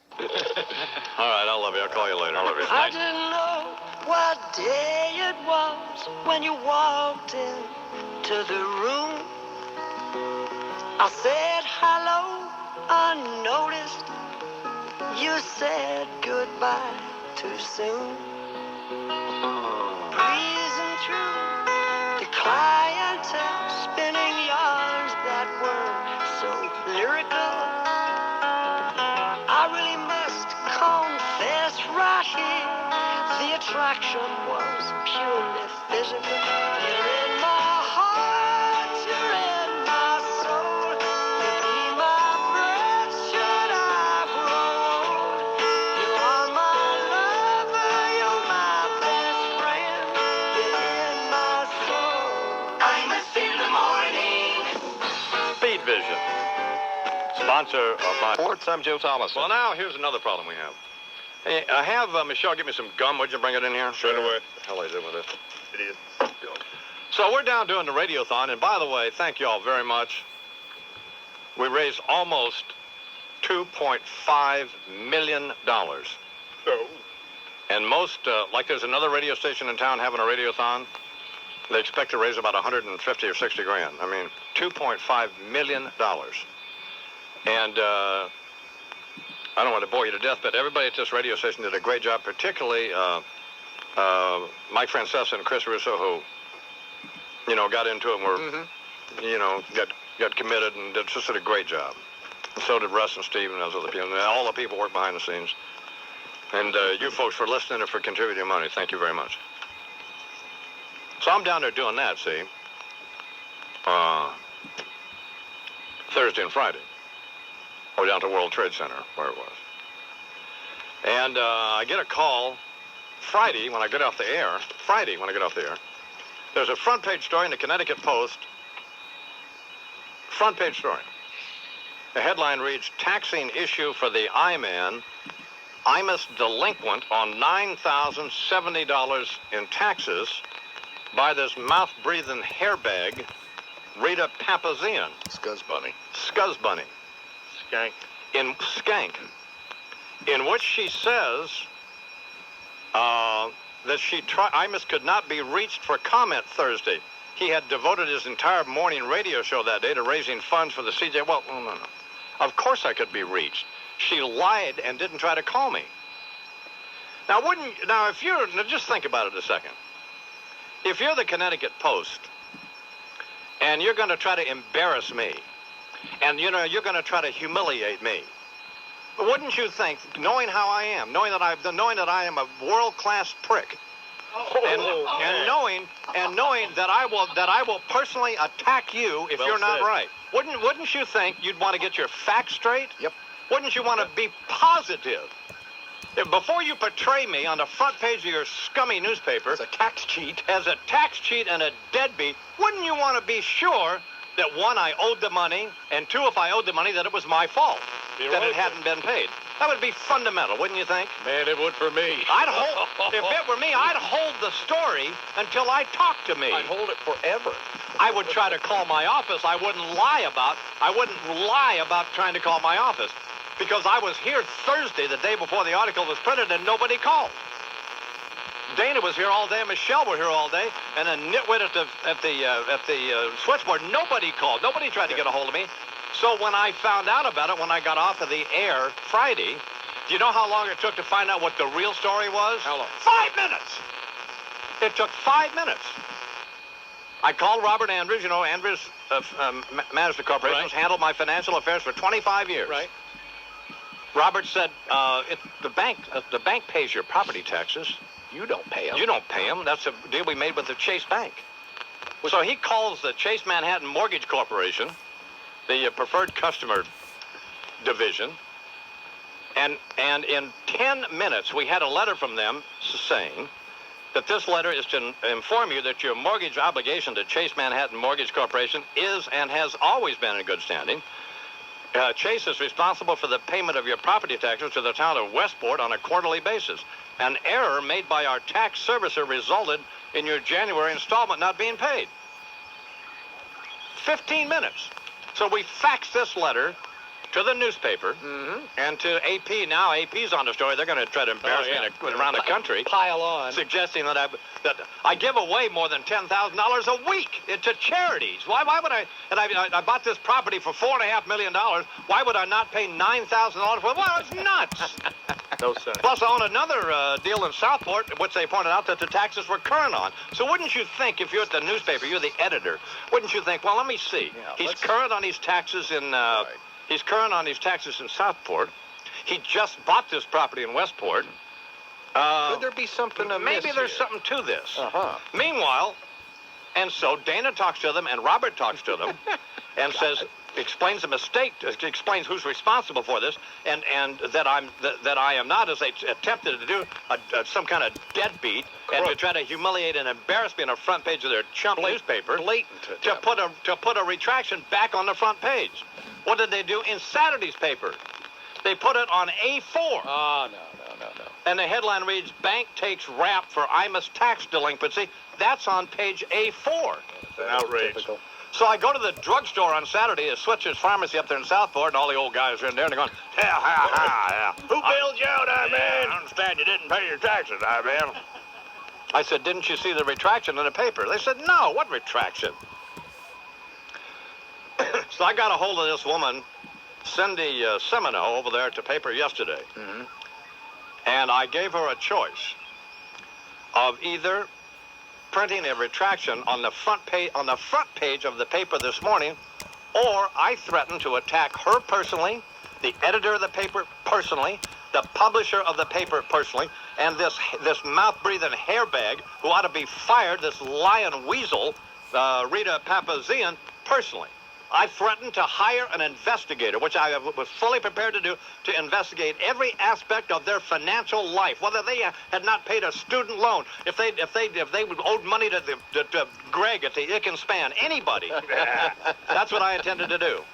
All right, I love you. I'll call you later. I love you. I didn't know what day it was when you walked into the room. I said hello unnoticed. You said goodbye too soon. Breezing through the clientele, spinning yarns that were so lyrical. I really must confess right here, the attraction was purely physical. You're in my heart, you're in my soul. You be my breath should I grow old. You are my lover, you're my best friend. You're in my soul. Imus in the morning. Speed Vision, sponsor of my sports. I'm Joe Thomas. Well, now here's another problem we have. Hey, have Michelle give me some gum. Would you bring it in here? Straight away. What the hell is it with it? Idiot. So we're down doing the radiothon, and by the way, thank you all very much. We raised almost $2.5 million. Oh. And most, like there's another radio station in town having a radiothon, they expect to raise about 150 or 60 grand. I mean, $2.5 million. And I don't want to bore you to death, but everybody at this radio station did a great job, particularly Mike Francesa and Chris Russo, who, you know, got into it and were, you know, got committed and just did a great job. And so did Russ and Steve and those other people. And all the people work behind the scenes. And you folks for listening and for contributing money, thank you very much. So I'm down there doing that, see, Thursday and Friday. We're down to World Trade Center, where it was. And I get a call Friday when I get off the air. There's a front page story in the Connecticut Post. Front page story. The headline reads, taxing issue for the I-Man. Imus delinquent on $9,070 in taxes by this mouth-breathing hairbag, Rita Papazian. Scuzz Bunny. Skank. In which she says that Imus could not be reached for comment Thursday. He had devoted his entire morning radio show that day to raising funds for the CJ. Well, no. Of course I could be reached. She lied and didn't try to call me. Now, just think about it a second. If you're the Connecticut Post and you're going to try to embarrass me, and, you know, you're going to try to humiliate me, wouldn't you think, knowing how I am, knowing that I am a world-class prick, and knowing that I will personally attack you if you're not right, wouldn't you think you'd want to get your facts straight? Yep. Wouldn't you want to be positive? Before you portray me on the front page of your scummy newspaper as a tax cheat and a deadbeat, wouldn't you want to be sure that, one, I owed the money, and two, if I owed the money, that it was my fault, that it hadn't been paid? That would be fundamental, wouldn't you think? Man, it would for me. If it were me, I'd hold the story until I talked to me. I'd hold it forever. I would try to call my office. I wouldn't lie about trying to call my office, because I was here Thursday, the day before the article was printed, and nobody called. Dana was here all day, and Michelle were here all day, and a nitwit at the switchboard. Nobody called. Nobody tried to get a hold of me. So when I found out about it, when I got off of the air Friday, do you know how long it took to find out what the real story was? How long? 5 minutes. It took 5 minutes. I called Robert Andrews. You know, Andrews managed the corporation, has handled my financial affairs for 25 years. Right. Robert said, the bank pays your property taxes. You don't pay them. You don't pay them. That's a deal we made with the Chase Bank. So he calls the Chase Manhattan Mortgage Corporation, the preferred customer division, and in 10 minutes we had a letter from them saying that this letter is to inform you that your mortgage obligation to Chase Manhattan Mortgage Corporation is and has always been in good standing. Chase is responsible for the payment of your property taxes to the town of Westport on a quarterly basis. An error made by our tax servicer resulted in your January installment not being paid. 15 minutes. So we faxed this letter to the newspaper and to AP. Now AP's on the story. They're going to try to embarrass me around the country. Pile on. Suggesting that I give away more than $10,000 a week to charities. Why would I? And I bought this property for $4.5 million. Why would I not pay $9,000 for it? Well, it's nuts. No, sir. Plus, I own another deal in Southport, which they pointed out that the taxes were current on. So wouldn't you think, if you're at the newspaper, you're the editor, wouldn't you think, well, let me see. He's current on his taxes in he's current on his taxes in Southport. He just bought this property in Westport. Could there be something amiss Maybe there's here? something to this. Meanwhile, and so Dana talks to them, and Robert talks to them, and explains the mistake, explains who's responsible for this, and that I am not, as they attempted to do, some kind of deadbeat, and to try to humiliate and embarrass me on the front page of their chump newspaper, to put a retraction back on the front page. What did they do in Saturday's paper? They put it on A4. Oh, no. And the headline reads, "Bank takes rap for Imus tax delinquency." That's on page A4. It's an outrage. So I go to the drugstore on Saturday at Switcher's Pharmacy up there in Southport, and all the old guys are in there, and they're going, yeah. Who bailed you out, I understand you didn't pay your taxes, I said, didn't you see the retraction in the paper? They said, no, what retraction? So I got a hold of this woman, Cindy Semino, over there at the paper yesterday. And I gave her a choice of either printing a retraction on the front page of the paper this morning, or I threatened to attack her personally, the editor of the paper personally, the publisher of the paper personally, and this mouth-breathing hairbag who ought to be fired, this lion weasel, Rita Papazian, personally. I threatened to hire an investigator, which I was fully prepared to do, to investigate every aspect of their financial life, whether they had not paid a student loan, if they owed money to Greg at the Ick and Span, anybody. That's what I intended to do.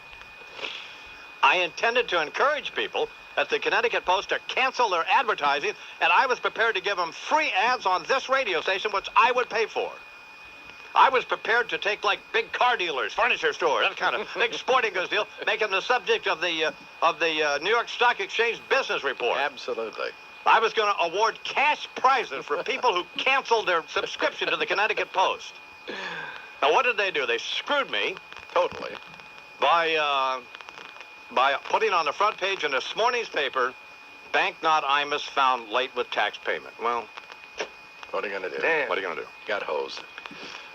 I intended to encourage people at the Connecticut Post to cancel their advertising, and I was prepared to give them free ads on this radio station, which I would pay for. I was prepared to take, like, big car dealers, furniture stores, that kind of big sporting goods deal, make them the subject of the New York Stock Exchange Business Report. Absolutely. I was going to award cash prizes for people who canceled their subscription to the Connecticut Post. Now, what did they do? They screwed me totally by putting on the front page in this morning's paper, "Bank not Imus found late with tax payment." Well, what are you going to do? Damn. What are you going to do? Got hosed.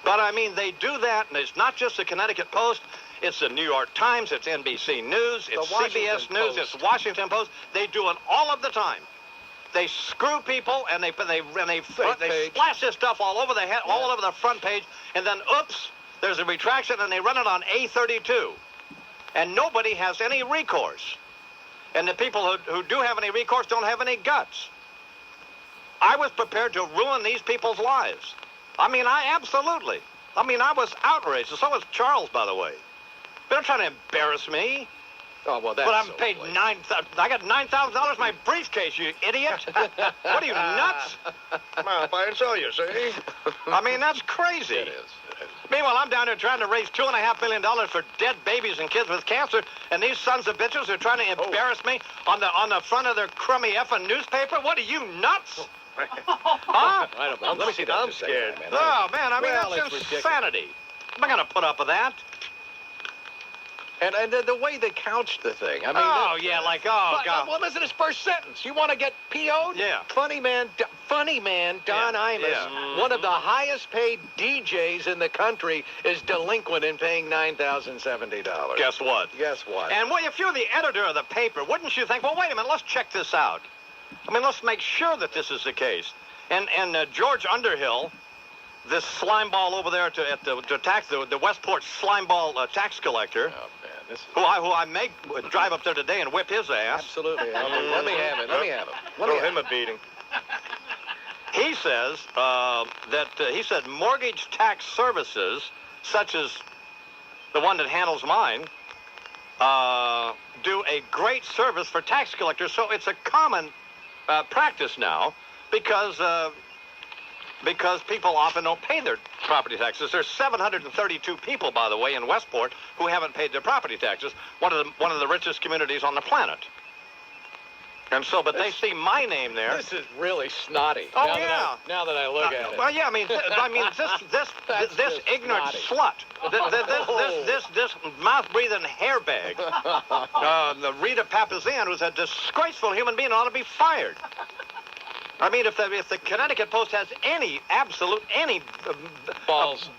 But, I mean, they do that, and it's not just the Connecticut Post. It's the New York Times. It's NBC News. It's CBS News. It's Washington Post. They do it all of the time. They screw people, and they splash this stuff all over the head, all over the front page, and then, oops, there's a retraction, and they run it on A32. And nobody has any recourse. And the people who do have any recourse don't have any guts. I was prepared to ruin these people's lives. I mean, I was outraged. And so was Charles, by the way. They're trying to embarrass me. Oh, well, that's but I'm paid I got $9,000 in my briefcase, you idiot. What are you, nuts? Well, fine, so you see. I mean, that's crazy. It is. Meanwhile, I'm down there trying to raise $2.5 million for dead babies and kids with cancer, and these sons of bitches are trying to embarrass me on the front of their crummy effing newspaper. What are you, nuts? Huh? I don't know. Let me see that. I'm scared. Oh, man, I mean, that's insanity. I'm not going to put up with that. And the way they couched the thing. I mean, God. Well, listen to his first sentence. You want to get PO'd? Yeah. Funny man Don Imus, one of the highest paid DJs in the country, is delinquent in paying $9,070. Guess what? And if you're the editor of the paper, wouldn't you think, well, wait a minute, let's check this out. I mean, let's make sure that this is the case. And George Underhill, this slimeball over there to tax the Westport slimeball tax collector, who I may drive up there today and whip his ass. Absolutely. Let me have it. Throw him a beating. He says he said mortgage tax services, such as the one that handles mine, do a great service for tax collectors. So it's a common practice now, because because people often don't pay their property taxes. There's 732 people, by the way, in Westport who haven't paid their property taxes. One of the richest communities on the planet. And so, but they see my name there. This is really snotty. Oh, now yeah. That I look at it. Well, yeah, I mean, this ignorant slut, this mouth-breathing hairbag, the Rita Papazian, who's a disgraceful human being, ought to be fired. I mean, if the Connecticut Post has any balls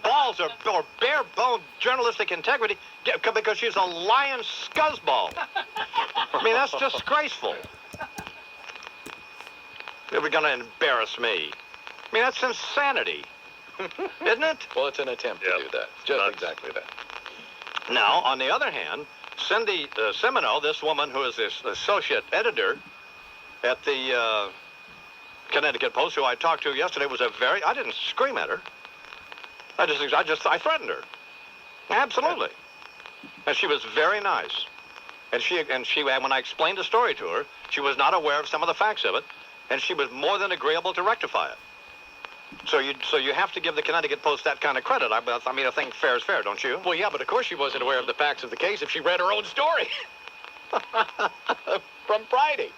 or bare-boned journalistic integrity, because she's a lying scuzzball. I mean, that's disgraceful. They were going to embarrass me. I mean, that's insanity, isn't it? Well, it's an attempt to do that. Just exactly that. Now, on the other hand, Cindy Semino, this woman who is this associate editor at the Connecticut Post, who I talked to yesterday, was I didn't scream at her. I threatened her. Absolutely. And she was very nice. And she, when I explained the story to her, she was not aware of some of the facts of it, and she was more than agreeable to rectify it. So you have to give the Connecticut Post that kind of credit. I mean, I think fair is fair, don't you? Well, yeah, but of course she wasn't aware of the facts of the case if she read her own story from Friday.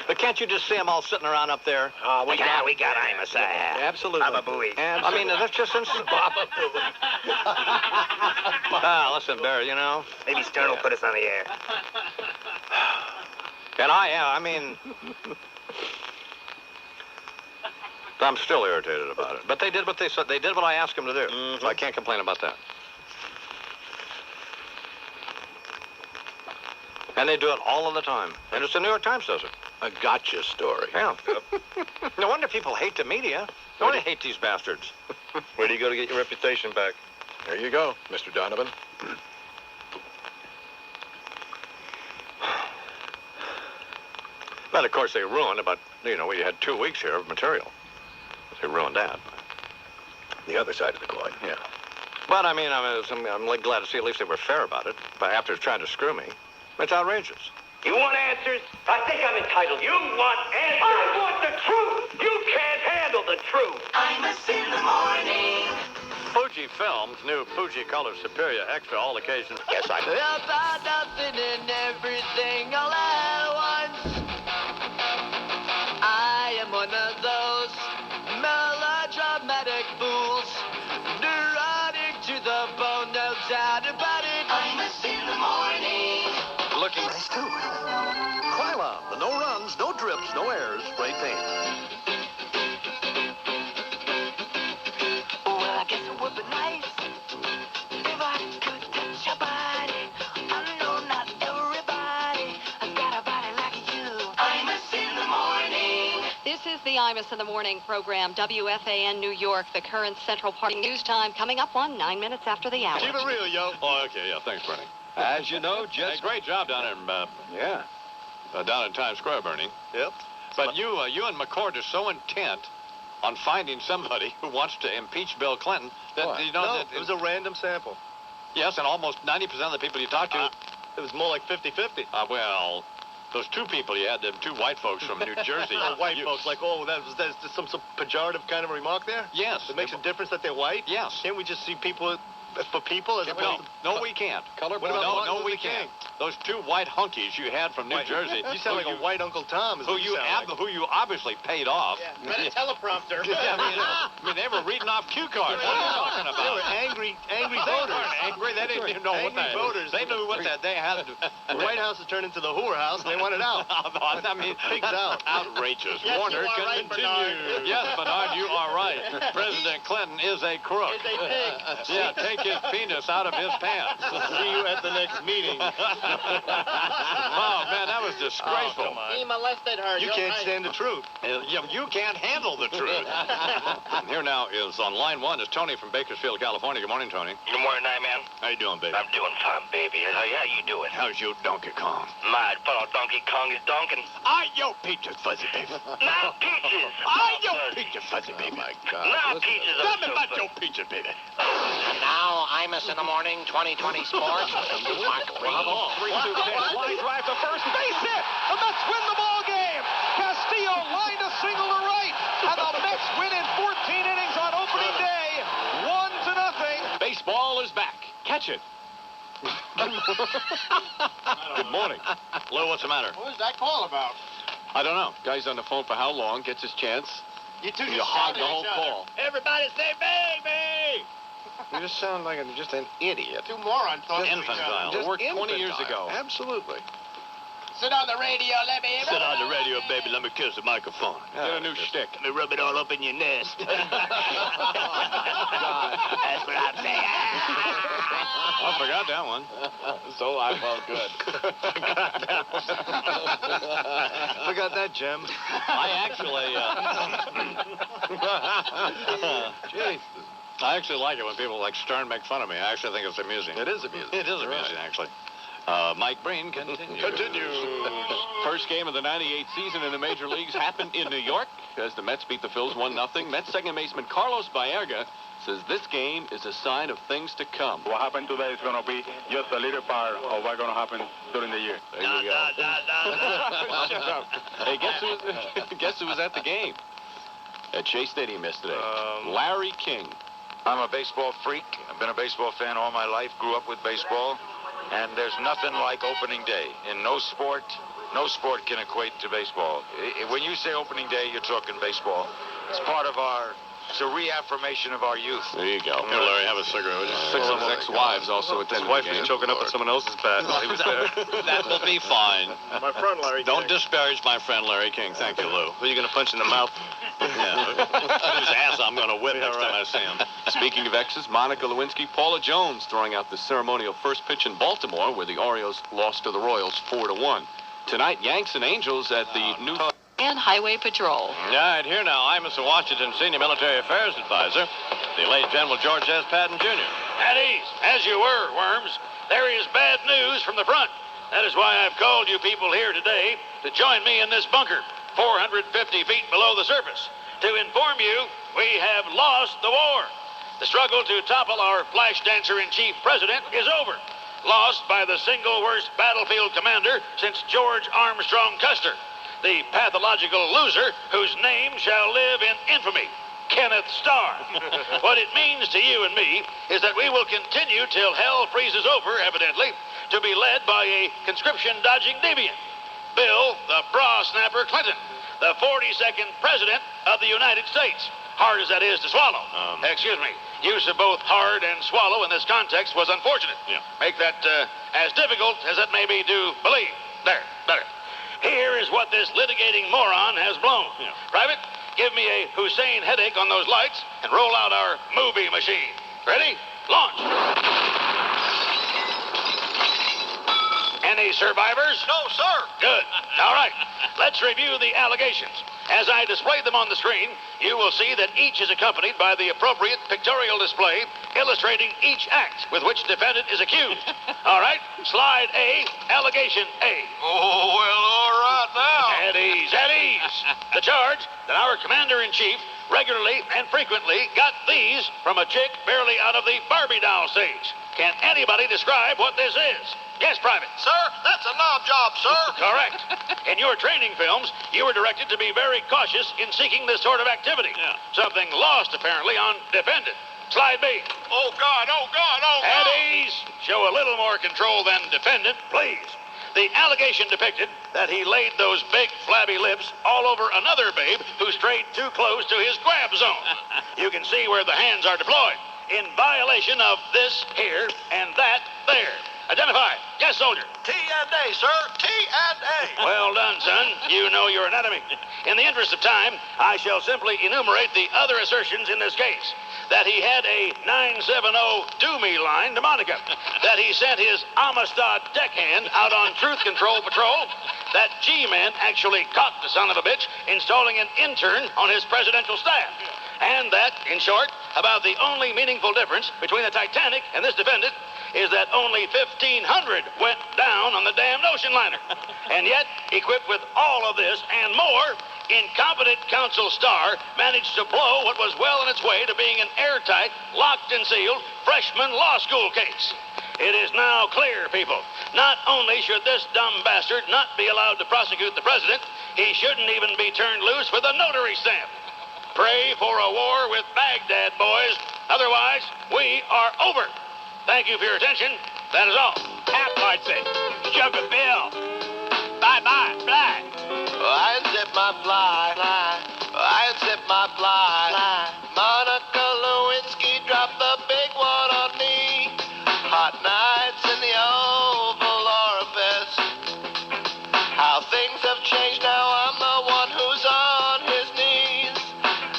But can't you just see them all sitting around up there? Oh, we got Imus. Absolutely. Baba Booey. I mean, that's just insane. Baba Booey. Listen, Barry, you know. Maybe Stern will put us on the air. And I mean, I'm still irritated about it. But they did what they said. They did what I asked them to do. Mm-hmm. So I can't complain about that. And they do it all of the time. And it's the New York Times does it. A gotcha story. Yeah. No wonder people hate the media. No wonder they hate these bastards. Where do you go to get your reputation back? There you go, Mr. Donovan. But, of course, they ruined about, we had 2 weeks here of material. They ruined that. The other side of the coin, yeah. But, I mean, I'm like glad to see at least they were fair about it. But after trying to screw me, it's outrageous. You want answers? I think I'm entitled. You want answers? I want the truth. You can't handle the truth. Imus in the morning. Fuji Films, new Fuji Color Superior Extra all occasions. Yes, I do. About nothing and everything all at once. I am one of those melodramatic fools. Neurotic to the bone, no doubt about it. Imus in the morning. Looking nice, too. Krylon, the no runs, no drips, no airs spray paint. Well, I guess it would be nice if I could touch your body. I know not everybody has got a body like you. Imus in the morning. This is the Imus in the Morning program, WFAN New York, the current Central Park News Time, coming up on 9 minutes after the hour. Keep it real, yo. Oh, okay, yeah, thanks, Bernie. As you know, Hey, great job down there, down in Times Square, Bernie. Yep. But you and McCord are so intent on finding somebody who wants to impeach Bill Clinton that it was a random sample. Yes, and almost 90% of the people you talked to, it was more like 50-50. Well, those two people you had, them two white folks from New Jersey. White folks, like, that's some pejorative kind of remark there? Yes. It makes a difference that they're white? Yes. Can't we just see people for people as opposed to... No, we can't. No, we can't. Those two white hunkies you had from New Jersey. You sound like a white Uncle Tom. Who you obviously paid off. Yeah, read a teleprompter. I mean, they were reading off cue cards. What are you talking about? They were angry voters. They weren't angry. They didn't even know what that voters. They knew what that they had. The White House had turned into the whore house, and they wanted out. I mean, pigs out. Outrageous. Yes, Warner you are right, continue. Yes, Bernard, you are right. President Clinton is a crook. Is a pig. Yeah, take his penis out of his pants. See you at the next meeting. Oh, man, that was disgraceful. Oh, he molested her. You can't stand the truth. You can't handle the truth. Here now is on line one is Tony from Bakersfield, California. Good morning, Tony. Good morning, man. How you doing, baby? I'm doing fine, baby. How you doing? How's your Donkey Kong? My fellow Donkey Kong is donking. Yo, Peaches Fuzzy Baby. Now Peaches. Yo, Peaches Fuzzy Baby. Oh, my God. Now Peaches. Tell me about your Peaches, baby. And now, Imus in the morning, 2020 sports. Mark Reed. 3-2 pitch. Line drive to first base hit. The Mets win the ball game. Theo lined a single to right, and the Mets win in 14 innings on opening day, 1-0. Baseball is back. Catch it. Good morning. Lou, what's the matter? What was that call about? I don't know. Guy's on the phone for how long? Gets his chance. You two You just hog shouted the at whole each other. call. Everybody say baby! You just sound like just an idiot. Two morons talking to each Infantile. other. It worked 20 years ago. Absolutely. Sit on the radio, let me... Sit on the radio, baby. Let me kiss the microphone. Get a new shtick. Let me rub it all up in your nest. That's what I'm saying. I forgot that one. So I felt good. Forgot that, Jim. I actually like it when people like Stern make fun of me. I actually think it's amusing. It is amusing. It is amusing, actually. Mike Breen continues. First game of the 98 season in the major leagues happened in New York as the Mets beat the Phils 1-0. Mets second baseman Carlos Baerga says this game is a sign of things to come. What happened today is going to be just a little part of what's going to happen during the year. There you go. Shut up. Hey, guess who was at the game? At Shea Stadium yesterday. Larry King. I'm a baseball freak. I've been a baseball fan all my life. Grew up with baseball. And there's nothing like opening day. In no sport can equate to baseball. When you say opening day, you're talking baseball. It's part of it's a reaffirmation of our youth. There you go. Here, Larry, have a cigarette. Six of his ex-wives also attended His wife the game. was choking up on someone else's bat while he was there. That will be fine. My friend Larry Don't King. disparage my friend Larry King. Thank you, Lou. Who are you going to punch in the mouth? Yeah. Whose ass I'm going to whip next time I see him. Speaking of exes, Monica Lewinsky, Paula Jones throwing out the ceremonial first pitch in Baltimore, where the Orioles lost to the Royals 4-1. Tonight, Yanks and Angels at the new... And Highway Patrol. All right, here now, Imus Washington, Senior Military Affairs Advisor, the late General George S. Patton, Jr. At ease, as you were, Worms. There is bad news from the front. That is why I've called you people here today to join me in this bunker, 450 feet below the surface. To inform you, we have lost the war. The struggle to topple our flash dancer-in-chief president is over. Lost by the single worst battlefield commander since George Armstrong Custer, the pathological loser whose name shall live in infamy, Kenneth Starr. What it means to you and me is that we will continue till hell freezes over, evidently, to be led by a conscription-dodging deviant, Bill the Bra Snapper Clinton, the 42nd President of the United States. Hard as that is to swallow. Excuse me. Use of both hard and swallow in this context was unfortunate. Yeah. Make that as difficult as it may be to believe. There, better. Here is what this litigating moron has blown. Yeah. Private, give me a Hussein headache on those lights and roll out our movie machine. Ready? Launch. Any survivors? No, sir. Good. All right. Let's review the allegations. As I display them on the screen, you will see that each is accompanied by the appropriate pictorial display illustrating each act with which defendant is accused. All right. Slide A, allegation A. Oh, well, all right now. At ease, at ease. The charge that our commander-in-chief regularly and frequently got these from a chick barely out of the Barbie doll stage. Can anybody describe what this is? Yes, Private. Sir, that's a knob job, sir. Correct. In your training films, you were directed to be very cautious in seeking this sort of activity. Yeah. Something lost, apparently, on defendant. Slide B. Oh, God, oh, God, oh, At God. ease. Show a little more control than defendant, please. The allegation depicted that he laid those big, flabby lips all over another babe who strayed too close to his grab zone. You can see where the hands are deployed in violation of this here and that there. Identify. Yes, soldier. T&A, sir. T&A. Well done, son. You know your anatomy. In the interest of time, I shall simply enumerate the other assertions in this case. That he had a 970 do-me line to Monica. That he sent his Amistad deckhand out on truth control patrol. That G-Man actually caught the son of a bitch installing an intern on his presidential staff. And that, in short, about the only meaningful difference between the Titanic and this defendant is that only 1,500 went down on the damned ocean liner. And yet, equipped with all of this and more, incompetent counsel Starr managed to blow what was well on its way to being an airtight, locked and sealed freshman law school case. It is now clear, people. Not only should this dumb bastard not be allowed to prosecute the president, he shouldn't even be turned loose with a notary stamp. Pray for a war with Baghdad, boys. Otherwise, we are over. Thank you for your attention. That is all. I'd say, Sugar Bill. Bye-bye, fly. I unzip my fly. I unzip my fly. Monica Lewinsky dropped the big one on me. Hot nights in the Oval Orifice. How things have changed now. I'm the one who's on his knees.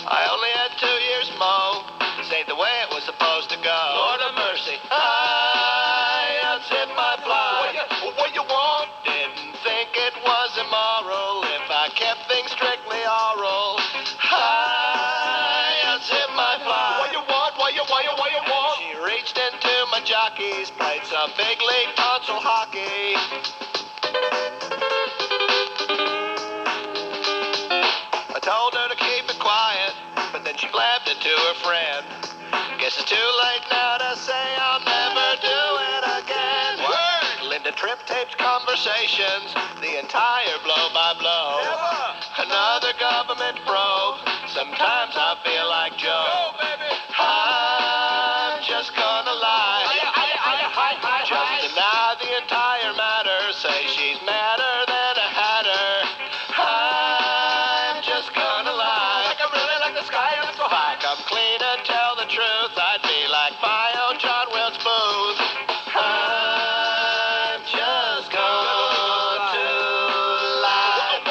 I only had 2 years, Mo. This ain't the way it was supposed to go. Lord of mercy. I unzip my fly. What you want? Didn't think it was immoral if I kept things strictly oral. I unzip my fly. What you want? What you want? She reached into my jockeys, played some big league tonsil hockey. I told her to keep it quiet, but then she blabbed it to her friend. Guess it's too late now to say I'll never do it again. Word! Linda Tripp taped conversations, the entire blow-by-blow. Never! Another government probe. Sometimes I feel like Joe. Go, baby! I'm just gonna lie. Just deny the entire matter. Say she's madder than a hatter. I'm just gonna lie. Like I really like the sky and so high. Come clean and tell the truth. I'd be like my own John Wilkes Booth. I'm just going to lie.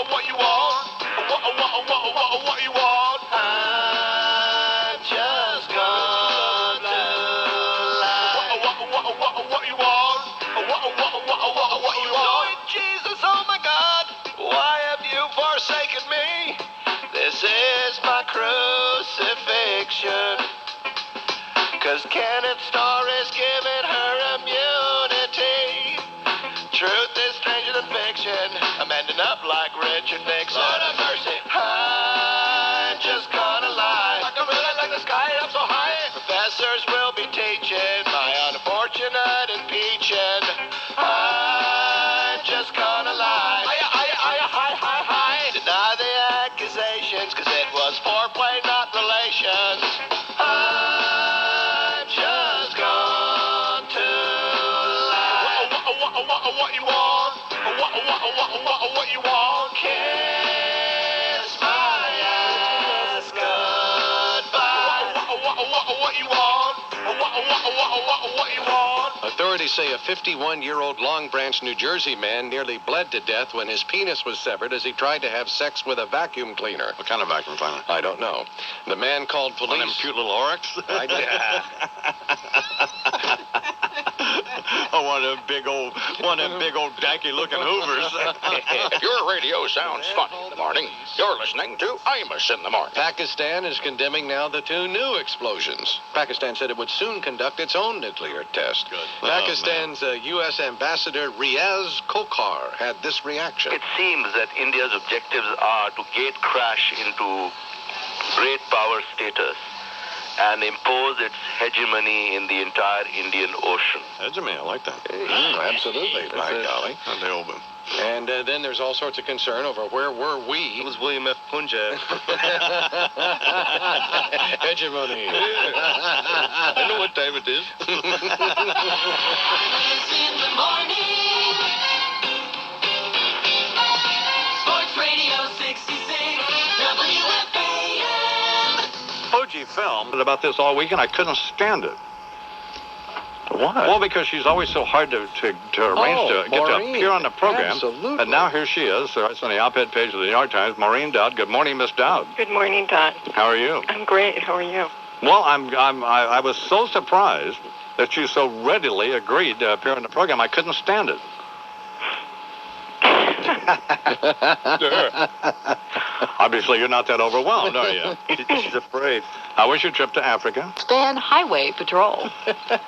What you want? What you want? I'm just going to lie. What you want? What you want? Lord Jesus, oh my God, why have you forsaken me? This is my crucifixion. 'Cause Kenneth Starr is giving her immunity. Truth is stranger than fiction. I'm ending up like Richard Nixon. Lord have mercy. I'm just gonna lie. Like I really like the sky up so high. Professors will be teaching my unfortunate impeaching. I'm just gonna lie. Deny the accusations, 'cause it was foreplay, not relations. I'm just going to lie. What you want? What you want? Kiss my ass goodbye. What you want? What you want? Authorities say a 51-year-old Long Branch, New Jersey man nearly bled to death when his penis was severed as he tried to have sex with a vacuum cleaner. What kind of vacuum cleaner? I don't know. The man called police. One of them cute little oryx? Yeah. Oh, one of them big old danky-looking hoovers. If your radio sounds funny in the morning, you're listening to Imus in the morning. Pakistan is condemning now the 2 new explosions. Pakistan said it would soon conduct its own nuclear test. Good. Pakistan's U.S. Ambassador Riaz Khokhar had this reaction. It seems that India's objectives are to gate crash into great power status and impose its hegemony in the entire Indian Ocean. Hegemony, I like that. Absolutely, by golly. And they open. And then there's all sorts of concern over where were we. It was William F. Punjab. Hegemony. I know what time it is. In the morning. Sports Radio 66, WFAM. Fuji filmed about this all weekend. I couldn't stand it. Why? Well, because she's always so hard to arrange to get to appear on the program. Absolutely. And now here she is. It's on the op-ed page of the New York Times. Maureen Dowd. Good morning, Miss Dowd. Good morning, Don. How are you? I'm great. How are you? Well, I was so surprised that you so readily agreed to appear on the program. I couldn't stand it. Obviously, you're not that overwhelmed, are you? She's afraid. How was your trip to Africa? Span Highway Patrol.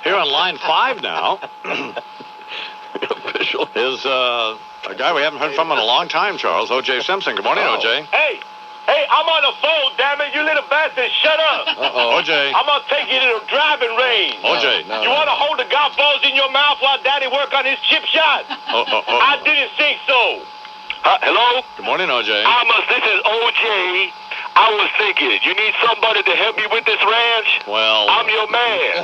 Here on line 5 now is a guy we haven't heard from in a long time, Charles, O.J. Simpson. Good morning, O.J. Hey, Hey, I'm on the phone, damn it. You little bastard, shut up. Uh-oh. OJ. I'm going to take you to the driving range. OJ. You want to hold the golf balls in your mouth while Daddy work on his chip shot? I didn't think so. Hello? Good morning, OJ. Amos, this is OJ. I was thinking, you need somebody to help you with this ranch? Well, I'm your man.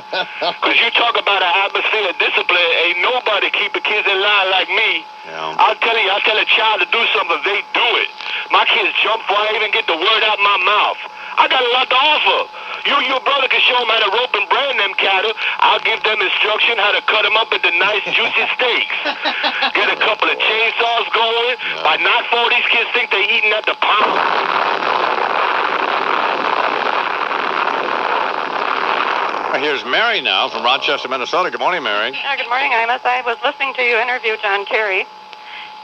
Because you talk about an atmosphere of discipline. Ain't nobody keeping kids in line like me. Yeah. I'll tell you, I tell a child to do something, they do it. My kids jump before I even get the word out my mouth. I got a lot to offer. You and your brother can show them how to rope and brand them cattle. I'll give them instruction how to cut them up into nice, juicy steaks. Get a couple of chainsaws going. By nightfall, these kids think they're eating at the pound. Here's Mary now from Rochester, Minnesota. Good morning, Mary. Good morning, Imus. I was listening to you interview John Kerry,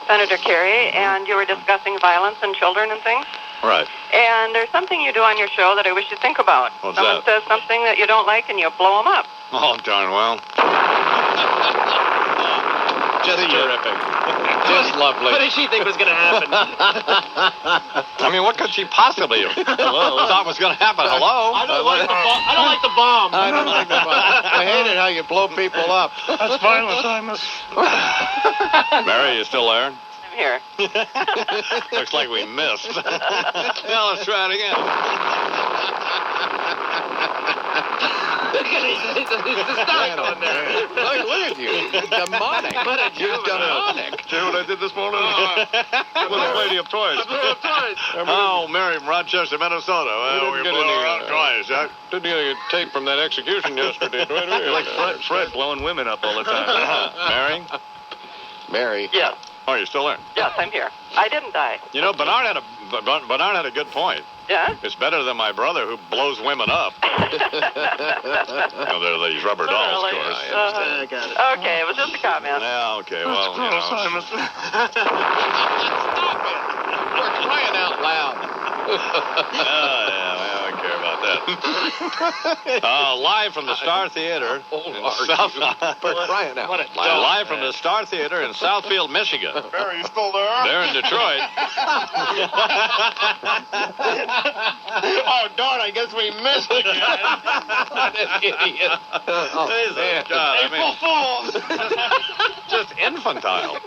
Senator Kerry, and you were discussing violence and children and things. Right. And there's something you do on your show that I wish you'd think about. What's Someone that? says something that you don't like and you blow them up. Oh, darn well. Just terrific. Just lovely. What did she think was going to happen? I mean, what could she possibly have thought was going to happen? Hello? I don't like the bomb. I don't like the bomb. I don't like the bomb. I hate it how you blow people up. That's violence, Imus. Mary, you still there? I'm here. Looks like we missed. Well, let's try it again. Stop on there. Look at you. You're demonic. You're demonic. See what I did this morning? I blew the lady up twice. Oh, Mary from Rochester, Minnesota. Well, we blew her out twice, huh? Didn't get any tape from that execution yesterday, do I? You're like Fred blowing women up all the time. Mary? Mary. Yes. Oh, you're still there? Yes, I'm here. I didn't die. You know, Bernard had a good point. Yeah? It's better than my brother who blows women up. They're these rubber dolls, of course. I got it. Okay, it was just a comment. Yeah, okay, well, you know. Stop it. We're crying out loud. Yeah, I don't care about that. Live from the Star Theater. Live from the Star Theater in Southfield, Michigan. Barry, you still there? They're in Detroit. Oh, darn, I guess we missed again. That idiot. Jesus, God, I mean, just infantile.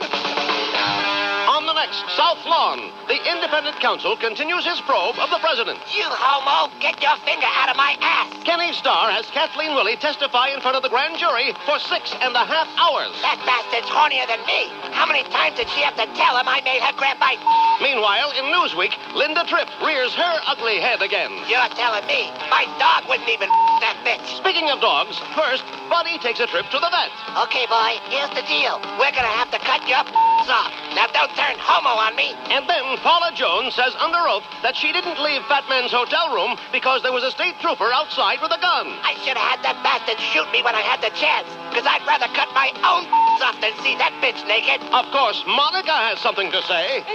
On the next South Lawn, the Independent Counsel continues his probe of the president. You homo, get your finger out of my ass. Kenny Starr has Kathleen Willie testify in front of the grand jury for 6.5 hours. That bastard's hornier than me. How many times did she have to tell him I made her grab my... Meanwhile, in Newsweek, Linda Tripp rears her ugly head again. You're telling me my dog wouldn't even that bitch. Speaking of dogs, first, Buddy takes a trip to the vet. Okay, boy, here's the deal. We're gonna have to cut your off. Now don't turn homo on me. And then Paula Jones says under oath that she didn't leave Fat Man's hotel room because there was a state trooper outside with a gun. I should have had that bastard shoot me when I had the chance, because I'd rather cut my own off than see that bitch naked. Of course, Monica has something to say.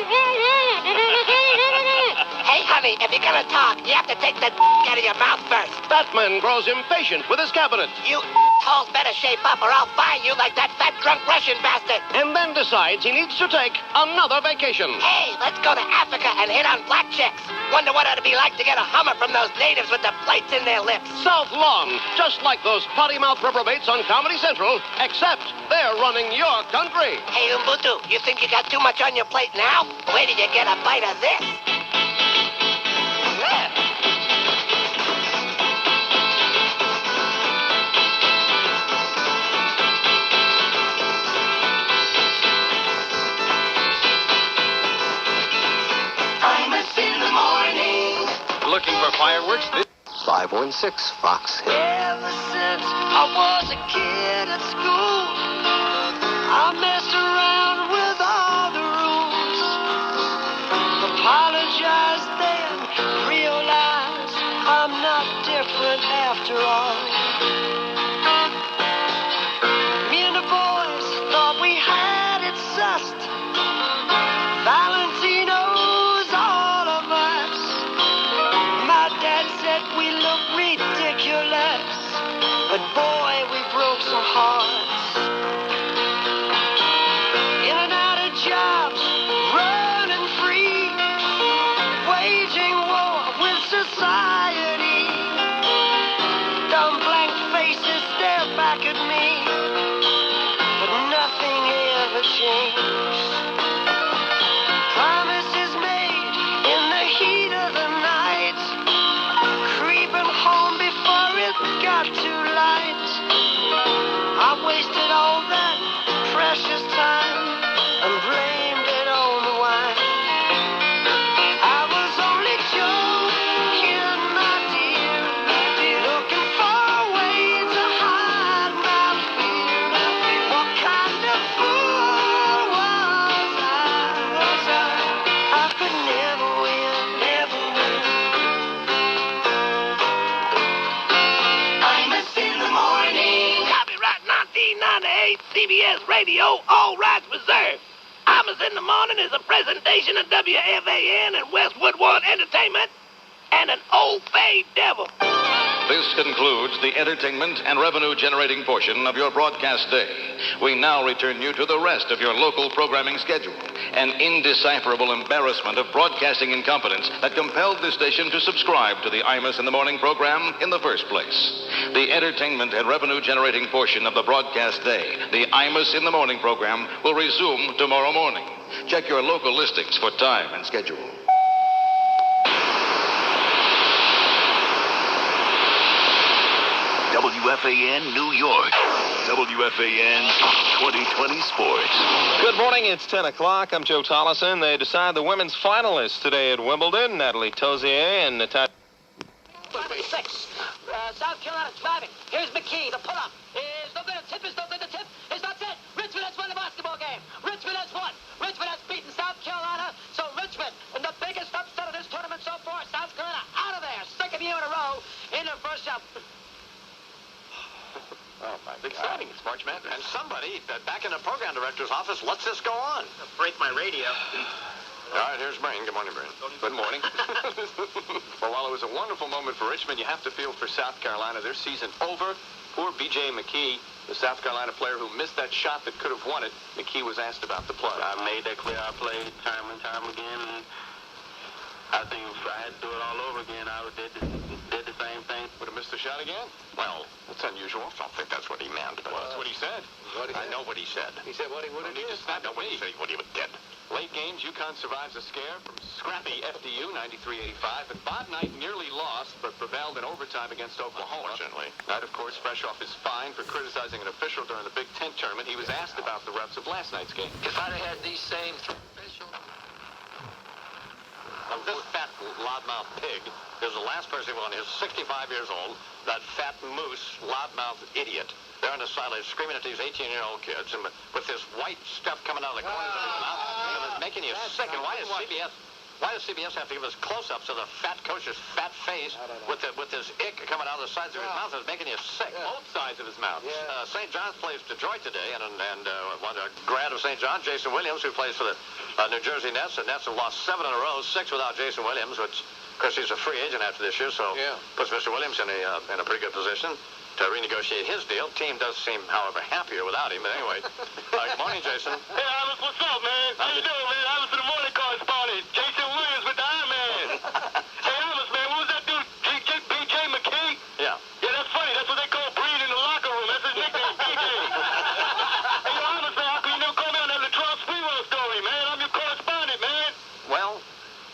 Hey, honey, if you're gonna talk, you have to take that out of your mouth first. Batman grows impatient with his cabinet. You hoes better shape up or I'll fire you like that fat drunk Russian bastard. And then decides he needs to take another vacation. Hey, let's go to Africa and hit on black chicks. Wonder what it'd be like to get a Hummer from those natives with the plates in their lips. South Lawn, just like those potty mouth reprobates on Comedy Central, except they're running your country. Hey, Umbutu, you think you got too much on your plate now? Wait till you get a bite of this. Looking for fireworks? 516 Fox Hill. Ever since I was a kid at school, I messed around with all the rules. Apologized then, realized I'm not different after all. Me and the boys thought we had it sussed. Valentino's all of us. My dad said we look ridiculous, but boy, we broke some hearts. In and out of jobs, running free, waging back at me, but nothing ever changed. Promises made in the heat of the night, creeping home before it got too light. I wasted all that precious time and blamed it on the wine. I was only joking, my dear, looking for a way to hide my fear. What kind of fool was I? I could never win, never win. Imus in the morning. Copyright 1998, CBS Radio, all rights reserved. Imus in the Morning is a presentation of WFAN and Westwood One Entertainment and an old fade devil. This concludes the entertainment and revenue-generating portion of your broadcast day. We now return you to the rest of your local programming schedule. An indecipherable embarrassment of broadcasting incompetence that compelled this station to subscribe to the Imus in the Morning program in the first place. The entertainment and revenue-generating portion of the broadcast day, the Imus in the Morning program, will resume tomorrow morning. Check your local listings for time and schedule. WFAN New York. WFAN 2020 Sports. Good morning. It's 10 o'clock. I'm Joe Tollison. They decide the women's finalists today at Wimbledon. Natalie Tozier and Natasha. 6. South Carolina driving. Here's McKee. The pull-up is no good. Tip is no good. The tip is not it. Richmond has won the basketball game. Richmond has won. Richmond has beaten South Carolina. So Richmond, the biggest upset of this tournament so far. South Carolina out of there. Second year in a row in the first shot. Oh, my God. Exciting. It's March Madness. And somebody back in the program director's office lets this go on. Break my radio. All right, here's Brain. Good morning, Brain. Good morning. Well, while it was a wonderful moment for Richmond, you have to feel for South Carolina. Their season over. Poor B.J. McKee, the South Carolina player who missed that shot that could have won it. McKee was asked about the play. I made that clear. I played time and time again, and I think if I had to do it all over again, I would did the same thing. Would have missed the shot again? Well, that's unusual. I don't think that's what he meant. But That's what he said. I know what he said. He said what he would have did. I know what he said. What he would did. Late games, UConn survives a scare from scrappy FDU, 93-85, and Bob Knight nearly lost, but prevailed in overtime against Oklahoma. Unfortunately. Knight, of course, fresh off his fine for criticizing an official during the Big Ten tournament. He was asked about the refs of last night's game. If I'd have had these same officials. This fat loudmouth pig is the last person on. He's 65 years old. That fat moose, loudmouth idiot. They're on the sidelines screaming at these 18-year-old kids, and with this white stuff coming out of the corners of his mouth, it's making you sick. And why does CBS have to give us close-ups of the fat coach's fat face with this ick coming out of the sides of his mouth? It's making you sick. Both sides of his mouth. St. John's plays Detroit today, and one grad of St. John, Jason Williams, who plays for the New Jersey Nets. The Nets have lost 7 in a row, 6 without Jason Williams, which, of course, he's a free agent after this year, so puts Mr. Williams in a pretty good position to renegotiate his deal. Team does seem, however, happier without him. But anyway, good morning, Jason. Hey, Imus, what's up, man? How you doing, man? Imus in the morning correspondent. Jason Williams with the Iron-Man. Hey, Imus, man, what was that dude? B.J. McKee? Yeah. Yeah, that's funny. That's what they call Breed in the locker room. That's his nickname, B.J. Hey, yo, Imus, man, how come you never call me on that Latrell Sprewell story, man? I'm your correspondent, man. Well,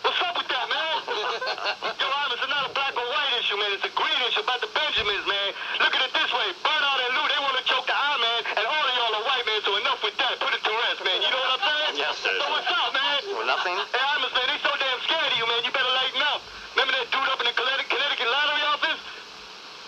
what's up with that, man? Yo, Imus, it's not a black or white issue, man. It's a green issue about the Benjamins, man. Look at it this way. Bernard and Lou, they want to choke the Iron Man, and all of y'all are white, man, so enough with that. Put it to rest, man. You know what I'm saying? Yes, sir. So what's up, man? Well, nothing. Hey, Imus, man, they so damn scared of you, man. You better lighten up. Remember that dude up in the Connecticut lottery office?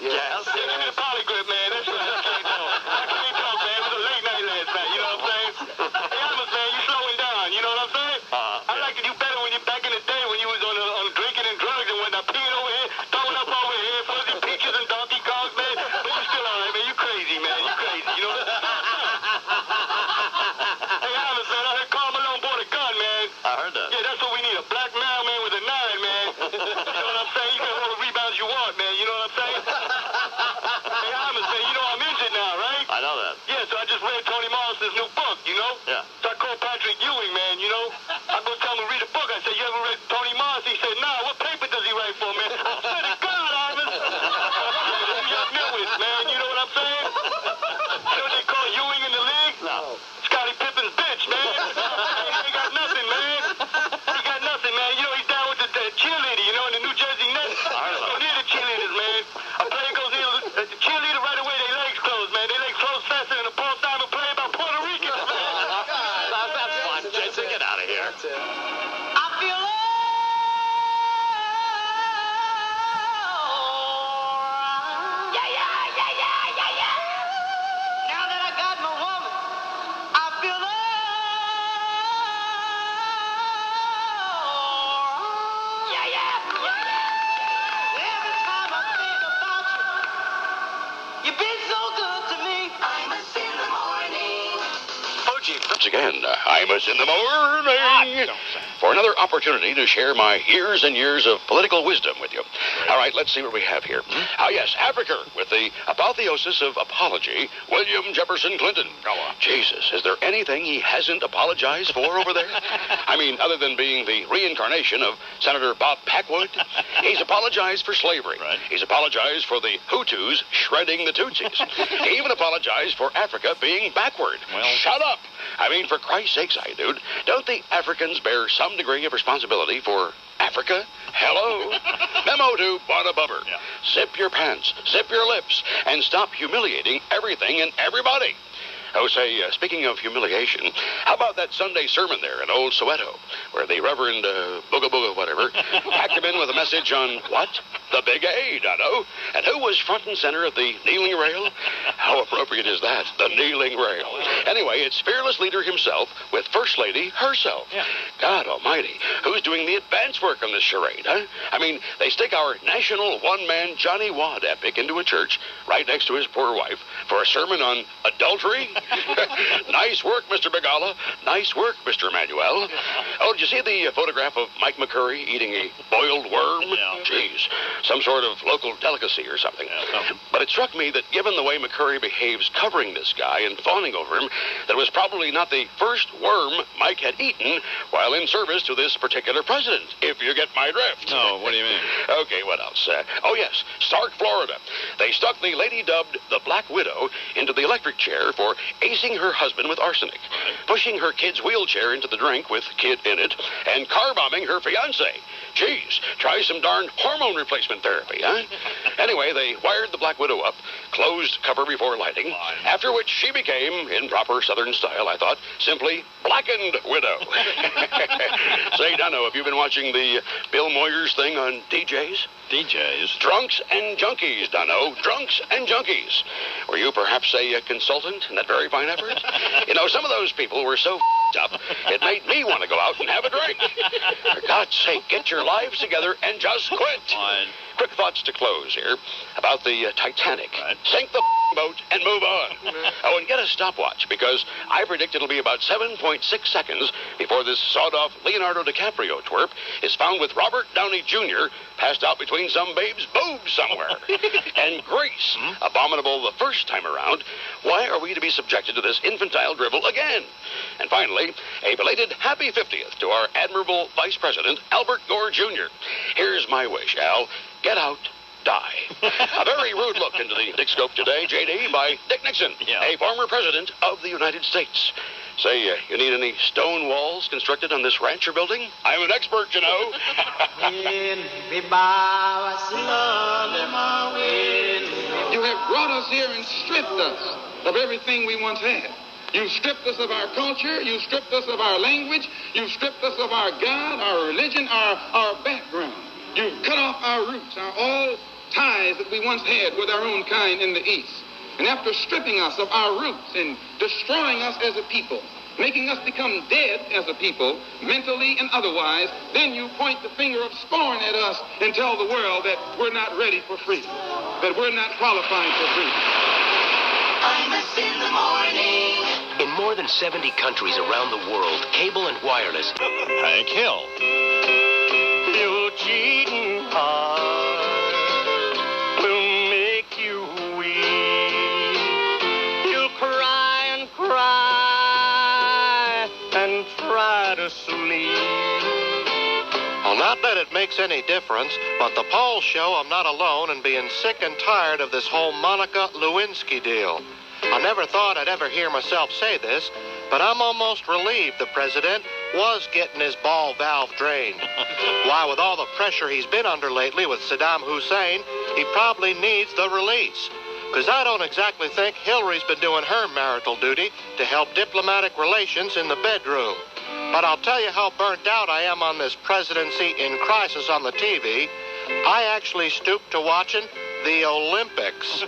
Yes. Yeah, give me the polygraph, man. That's what I can't talk. I can't talk, man. It was a late night last night, you know what I'm saying? Hey, Imus, man, you slowing down, you know what I'm saying? I liked you better when you back in the day when you was on drinking and drugs and whatnot, peeing over here, throwing up over here, fuzzy peaches and donkey kongs, man. But you still all right, man. You crazy, man. You crazy, you know what I'm saying? Hey, Imus, man, I heard Karl Malone bought a gun, man. I heard that. Yeah, that's what we need, a black man with a 9, man. You know what I'm saying? You got all the rebounds you want, man. You know what I'm saying? You've been so good to me. Imus in the morning. Once again, Imus in the morning for another opportunity to share my years and years of political wisdom with you. All right, let's see what we have here. Yes, Africa, with the apotheosis of apology, William Jefferson Clinton. Jesus, is there anything he hasn't apologized for over there? I mean, other than being the reincarnation of Senator Bob Packwood, he's apologized for slavery. He's apologized for the Hutus shredding the Tutsis. He even apologized for Africa being backward. Shut up! I mean, for Christ's sakes, dude, don't the Africans bear some degree of responsibility for Africa? Hello? Memo to Bonna Bubber. Zip your pants, zip your lips, and stop humiliating everything and everybody. Oh, say, speaking of humiliation, how about that Sunday sermon there in Old Soweto, where the Reverend Booga Booga whatever packed him in with a message on, what? The Big A, Dono. And who was front and center at the kneeling rail? How appropriate is that, the kneeling rail? Anyway, it's fearless leader himself with First Lady herself. God almighty, who's doing the advance work on this charade, huh? I mean, they stick our national one-man Johnny Wad epic into a church right next to his poor wife for a sermon on adultery? Nice work, Mr. Begala. Nice work, Mr. Emmanuel. Oh, did you see the photograph of Mike McCurry eating a boiled worm? Jeez, some sort of local delicacy or something. But it struck me that given the way McCurry behaves covering this guy and fawning over him, that it was probably not the first worm Mike had eaten while in service to this particular president, if you get my drift. No, what do you mean? Okay, what else? Oh, yes, Stark, Florida. They stuck the lady dubbed the Black Widow into the electric chair for acing her husband with arsenic, pushing her kid's wheelchair into the drink with kid in it, and car bombing her fiancé. Jeez, try some darn hormone replacement therapy, huh? Anyway, they wired the Black Widow up, closed cover before lighting, after which she became, in proper Southern style, I thought, simply Blackened Widow. Say, Dono, have you been watching the Bill Moyers thing on DJs? DJs? Drunks and junkies, Dono. Drunks and junkies. Were you perhaps a consultant in that very fine effort? You know, some of those people were so up, it made me want to go out and have a drink. For God's sake, get your lives together and just quit. Quick thoughts to close here about the Titanic. Sink the boat and move on. Oh, and get a stopwatch, because I predict it'll be about 7.6 seconds before this sawed-off Leonardo DiCaprio twerp is found with Robert Downey Jr. passed out between some babe's boobs somewhere. And Grease, abominable the first time around, why are we to be subjected to this infantile drivel again? And finally, a belated happy 50th to our admirable Vice President, Albert Gore Jr. Here's my wish, Al. Get out, die. A very rude look into the Dick Scope today, J.D., by Dick Nixon, a former president of the United States. Say, you need any stone walls constructed on this ranch you're building? I'm an expert, you know. You have brought us here and stripped us of everything we once had. You've stripped us of our culture. You've stripped us of our language. You've stripped us of our God, our religion, our background. You've cut off our roots, all ties that we once had with our own kind in the East. And after stripping us of our roots and destroying us as a people, making us become dead as a people, mentally and otherwise, then you point the finger of scorn at us and tell the world that we're not ready for freedom, that we're not qualified for freedom. Imus in the morning. In more than 70 countries around the world, cable and wireless. Hank Hill. Your cheating heart will make you weep. You'll cry and cry and try to sleep. Well, not that it makes any difference, but the polls show I'm not alone in being sick and tired of this whole Monica Lewinsky deal. I never thought I'd ever hear myself say this, but I'm almost relieved the president was getting his ball valve drained. Why, with all the pressure he's been under lately with Saddam Hussein, he probably needs the release. Because I don't exactly think Hillary's been doing her marital duty to help diplomatic relations in the bedroom. But I'll tell you how burnt out I am on this presidency in crisis on the TV. I actually stooped to watching the Olympics.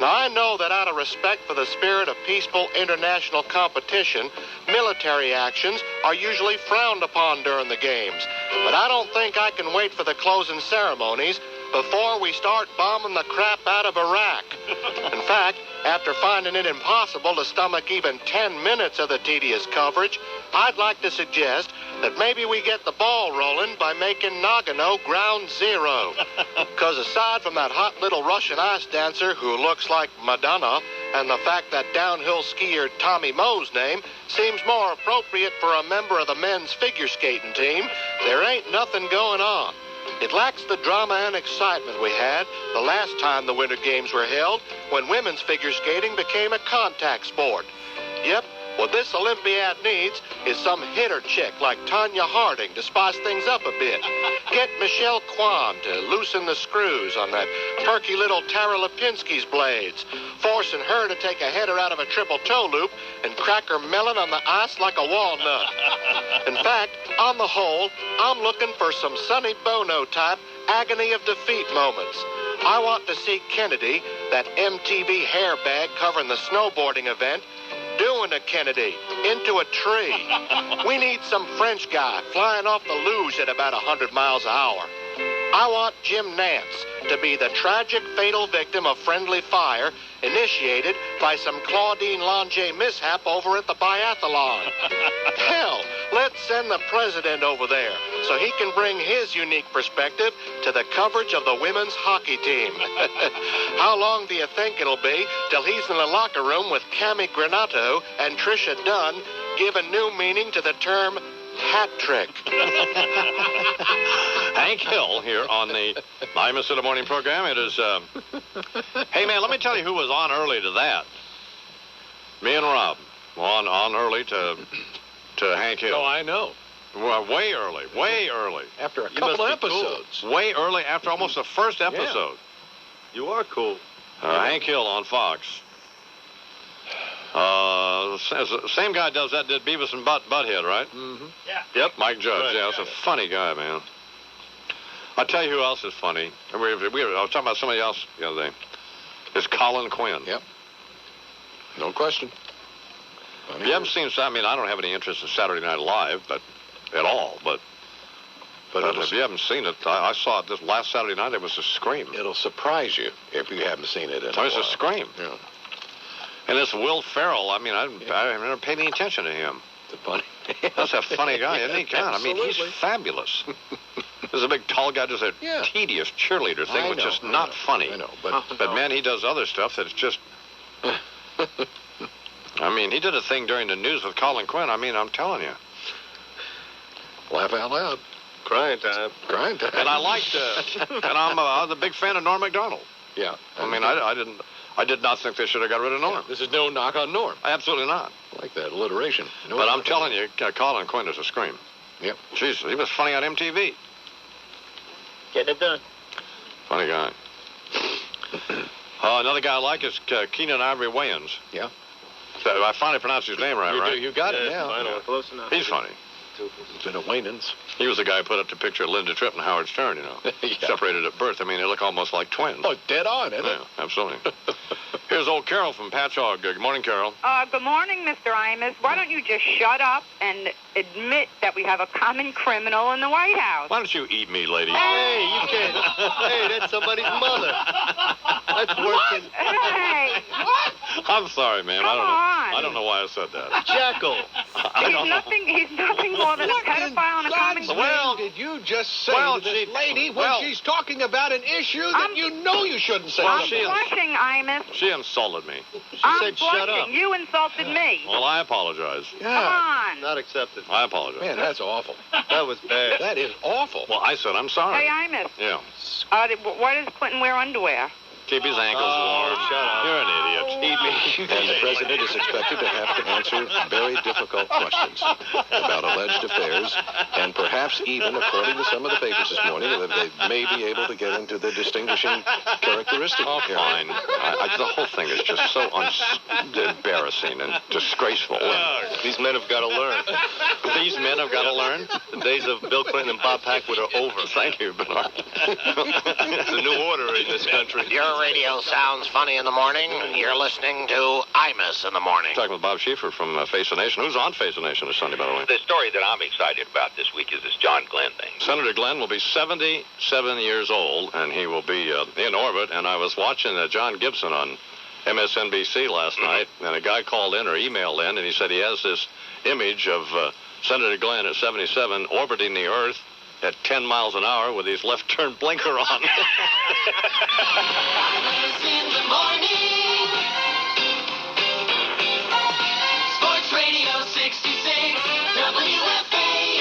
Now, I know that out of respect for the spirit of peaceful international competition, military actions are usually frowned upon during the games. But I don't think I can wait for the closing ceremonies before we start bombing the crap out of Iraq. In fact, after finding it impossible to stomach even 10 minutes of the tedious coverage, I'd like to suggest that maybe we get the ball rolling by making Nagano ground zero. Because aside from that hot little Russian ice dancer who looks like Madonna, and the fact that downhill skier Tommy Moe's name seems more appropriate for a member of the men's figure skating team, there ain't nothing going on. It lacks the drama and excitement we had the last time the Winter Games were held, when women's figure skating became a contact sport. Yep, what this Olympiad needs is some hitter chick like Tanya Harding to spice things up a bit. Get Michelle Kwan to loosen the screws on that perky little Tara Lipinski's blades, forcing her to take a header out of a triple toe loop and crack her melon on the ice like a walnut. In fact, on the whole, I'm looking for some Sonny Bono type agony of defeat moments. I want to see Kennedy, that MTV hair bag covering the snowboarding event, doing a Kennedy into a tree. We need some French guy flying off the luge at about 100 miles an hour. I want Jim Nance to be the tragic fatal victim of friendly fire initiated by some Claudine Longe mishap over at the biathlon. Hell, let's send the president over there so he can bring his unique perspective to the coverage of the women's hockey team. How long do you think it'll be till he's in the locker room with Cami Granato and Trisha Dunn giving new meaning to the term hat trick? Hank Hill here on the Imus in the Morning program. It is, hey, man, let me tell you who was on early to that. Me and Rob on early to Hank Hill. Oh, I know. Well, way early. After a couple of episodes. Cool. Way early, after almost the first episode. Yeah. You are cool. Hank Hill on Fox. Same guy did Beavis and Butthead, right? Mm-hmm. Yeah. Yep. Mike Judge. Right, yeah, that's a funny guy, man. I'll tell you who else is funny. I was talking about somebody else the other day. It's Colin Quinn. Yep. No question. You haven't seen, I mean, I don't have any interest in Saturday Night Live, but at all. But if you haven't seen it, I saw it this last Saturday night. It was a scream. It'll surprise you if you haven't seen it in a while. It was a scream. Yeah. And this Will Ferrell, I mean, I've never paid any attention to him. The funny. That's a funny guy, isn't he? God, I mean, he's fabulous. There's a big, tall guy, just a tedious cheerleader thing, which is not funny. I know, but man, he does other stuff that's just... I mean, he did a thing during the news with Colin Quinn. I mean, I'm telling you. Laugh out loud. Crying time. Crying time. And I liked, and I'm a big fan of Norm Macdonald. Yeah. I mean, I did not think they should have got rid of Norm. This is no knock on Norm. Absolutely not. I like that alliteration. No, but I'm telling you, Colin Quinn is a scream. Yep. Jesus, he was funny on MTV. Getting it done. Funny guy. Another guy I like is Keenan Ivory Wayans. Yeah. I finally pronounced his name right? You got it now. Finally. Close enough. He's funny. It's been a Wayans. He was the guy who put up the picture of Linda Tripp and Howard Stern, you know. Separated at birth. I mean, they look almost like twins. Oh, dead on, isn't it? Yeah, absolutely. Here's old Carol from Patchogue. Good morning, Carol. Good morning, Mr. Imus. Why don't you just shut up and admit that we have a common criminal in the White House? Why don't you eat me, lady? Hey, you can't. Hey, that's somebody's mother. That's worse than... Hey, what? I'm sorry, man. I don't know why I said that. Jackal. He's nothing more than a pedophile and a common criminal. Well, did you just say to this lady when she's talking about an issue that you know you shouldn't say? I'm blushing, Imus. She insulted me. She I'm said blushing. shut up. You insulted me. Well, I apologize. Come on. Not accepted. I apologize. Man, that's awful. That was bad. That is awful. Well, I said I'm sorry. Hey, Imus. Yeah. Why does Clinton wear underwear? Keep his ankles warm. Shut up. You're an idiot. Eat me. And the president is expected to have to answer very difficult questions about alleged affairs, and perhaps even, according to some of the papers this morning, that they may be able to get into the distinguishing characteristic. Oh, fine. The whole thing is just so embarrassing and disgraceful. These men have got to learn. These men have got to learn? The days of Bill Clinton and Bob Packwood are over. Thank you, Bernard. It's a new order in this country. You're your radio sounds funny in the morning, you're listening to Imus in the morning. Talking with Bob Schieffer from Face the Nation. Who's on Face the Nation this Sunday, by the way? The story that I'm excited about this week is this John Glenn thing. Senator Glenn will be 77 years old, and he will be in orbit. And I was watching John Gibson on MSNBC last night, and a guy called in or emailed in, and he said he has this image of Senator Glenn at 77 orbiting the Earth at 10 miles an hour with his left turn blinker on. In the morning. Sports Radio 66 WFAN.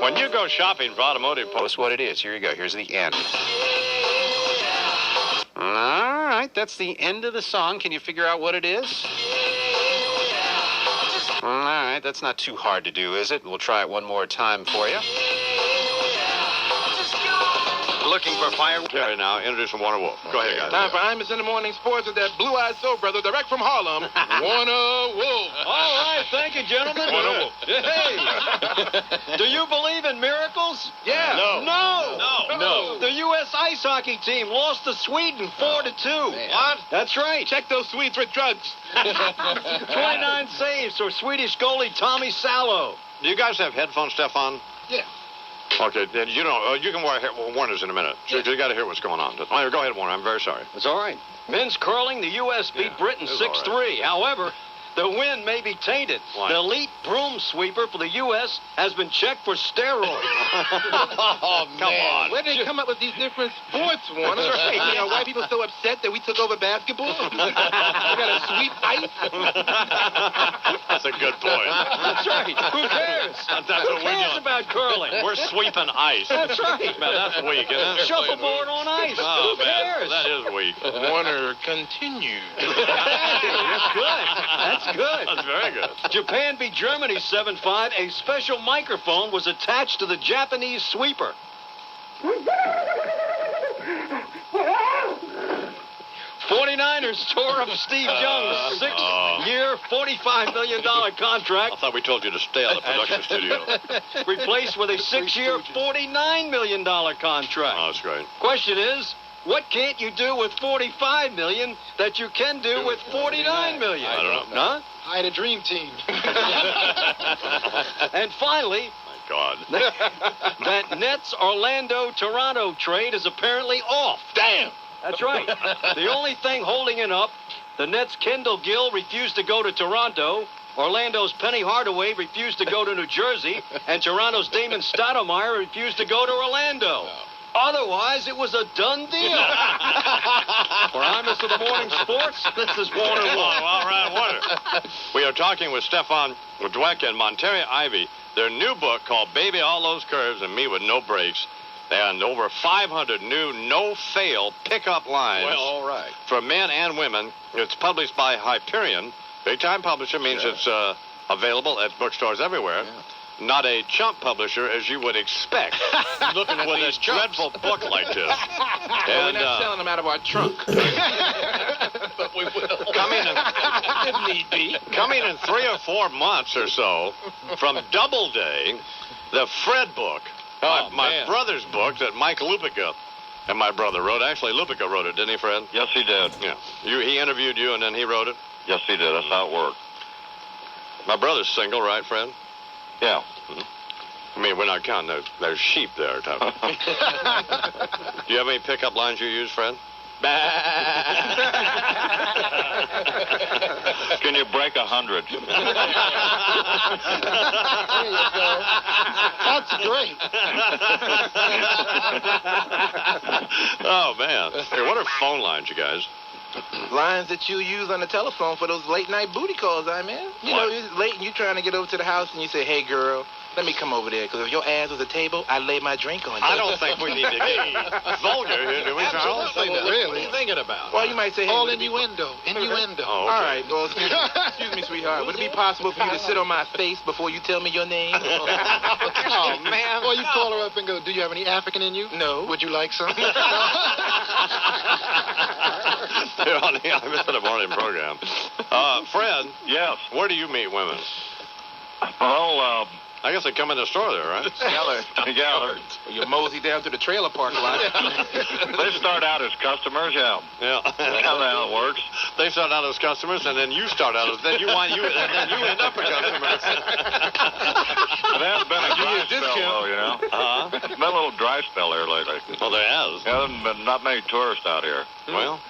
When you go shopping for automotive Post what it is. Here you go. Here's the end. All right, that's the end of the song. Can you figure out what it is? All right, that's not too hard to do, is it? We'll try it one more time for you. Looking for fireworks. Okay, now introduce Warner Wolf. Go ahead, guys. Time for Imus in the Morning Sports with that blue-eyed soul brother direct from Harlem, Warner Wolf. All right, thank you, gentlemen. Warner Wolf. Hey, do you believe in miracles? Yeah. No. The U.S. ice hockey team lost to Sweden 4-2. What? That's right. Check those Swedes for drugs. 29 saves for Swedish goalie Tommy Salo. Do you guys have headphones, Stefan? Yeah. Okay, then you can wear Warner's in a minute. So you got to hear what's going on. Go ahead, Warner. I'm very sorry. That's all right. Men's curling, the U.S. beat Britain 6-3. Right. However, the win may be tainted. Why? The elite broom sweeper for the U.S. has been checked for steroids. Oh, man. Come on. Where did they come up with these different sports, Warner? That's right. You know, white people so upset that we took over basketball? We got a sweep ice? That's a good point. That's right. Who cares? Who cares about curling? We're sweeping ice. That's right. Man, that's weak, isn't it? Shuffleboard on ice. Oh, Who man, cares? that is weak. Warner, continue. That's good. That's good. That's very good. Japan beat Germany 7-5. A special microphone was attached to the Japanese sweeper. 49ers tore up Steve Young's six-year, $45 million contract. I thought we told you to stay out of the production studio. Replaced with a six-year, $49 million contract. Oh, that's great. Question is, what can't you do with $45 million that you can do with $49 million? I don't know. Huh? I had a dream team. And finally, God. that Nets-Orlando-Toronto trade is apparently off. Damn. That's right. The only thing holding it up, the Nets' Kendall Gill refused to go to Toronto, Orlando's Penny Hardaway refused to go to New Jersey, and Toronto's Damon Stoudemire refused to go to Orlando. Otherwise, it was a done deal. For Imus of the Morning Sports, this is Warner Wolf. All right, Warner. We are talking with Stefan Dweck and Monterey Ivy. Their new book called Baby All Those Curves and Me With No Brakes. And over 500 new no-fail pickup lines. Well, all right. For men and women. It's published by Hyperion. Big-time publisher means it's available at bookstores everywhere. Yeah. Not a chump publisher, as you would expect, Looking at with these a chumps. dreadful book like this. Well, we're not selling them out of our trunk. But we will. If need be. Coming in 3 or 4 months or so from Doubleday, the Fred book. My brother's book that Mike Lupica and my brother wrote. Actually, Lupica wrote it, didn't he, Fred? Yes, he did. Yeah. He interviewed you, and then he wrote it? Yes, he did. That's how it worked. My brother's single, right, Fred? Yeah. Mm-hmm. I mean, we're not counting. There's sheep there. Do you have any pickup lines you use, Fred? Can you break 100? There you go. That's great. Oh, man. Hey, what are phone lines, you guys? Lines that you use on the telephone for those late-night booty calls, man. You know, it's late and you're trying to get over to the house and you say, hey, girl, let me come over there, because if your ass was a table, I'd lay my drink on you. I don't think we need to get vulgar here, do we, Charles? Really? What are you thinking about? Well, you might say, hey, all innuendo. Innuendo. Oh, okay. All right. Well, excuse me, sweetheart. Would it be possible for you to sit on my face before you tell me your name? Oh, man. Or you call her up and go, do you have any African in you? No. Would you like some? Here on the Imus in the Morning program. Fred. Yes. Where do you meet women? Well, I guess they come in the store there, right? Yeah. You mosey down to the trailer park lot. They start out as customers, yeah. Yeah. That's how it works. They start out as customers, and then you start out as, then you end up a customer. There has been a dry spell, though, you know. Uh-huh. There's been a little dry spell here lately. Well, there has. Yeah, there's been not many tourists out here. Well,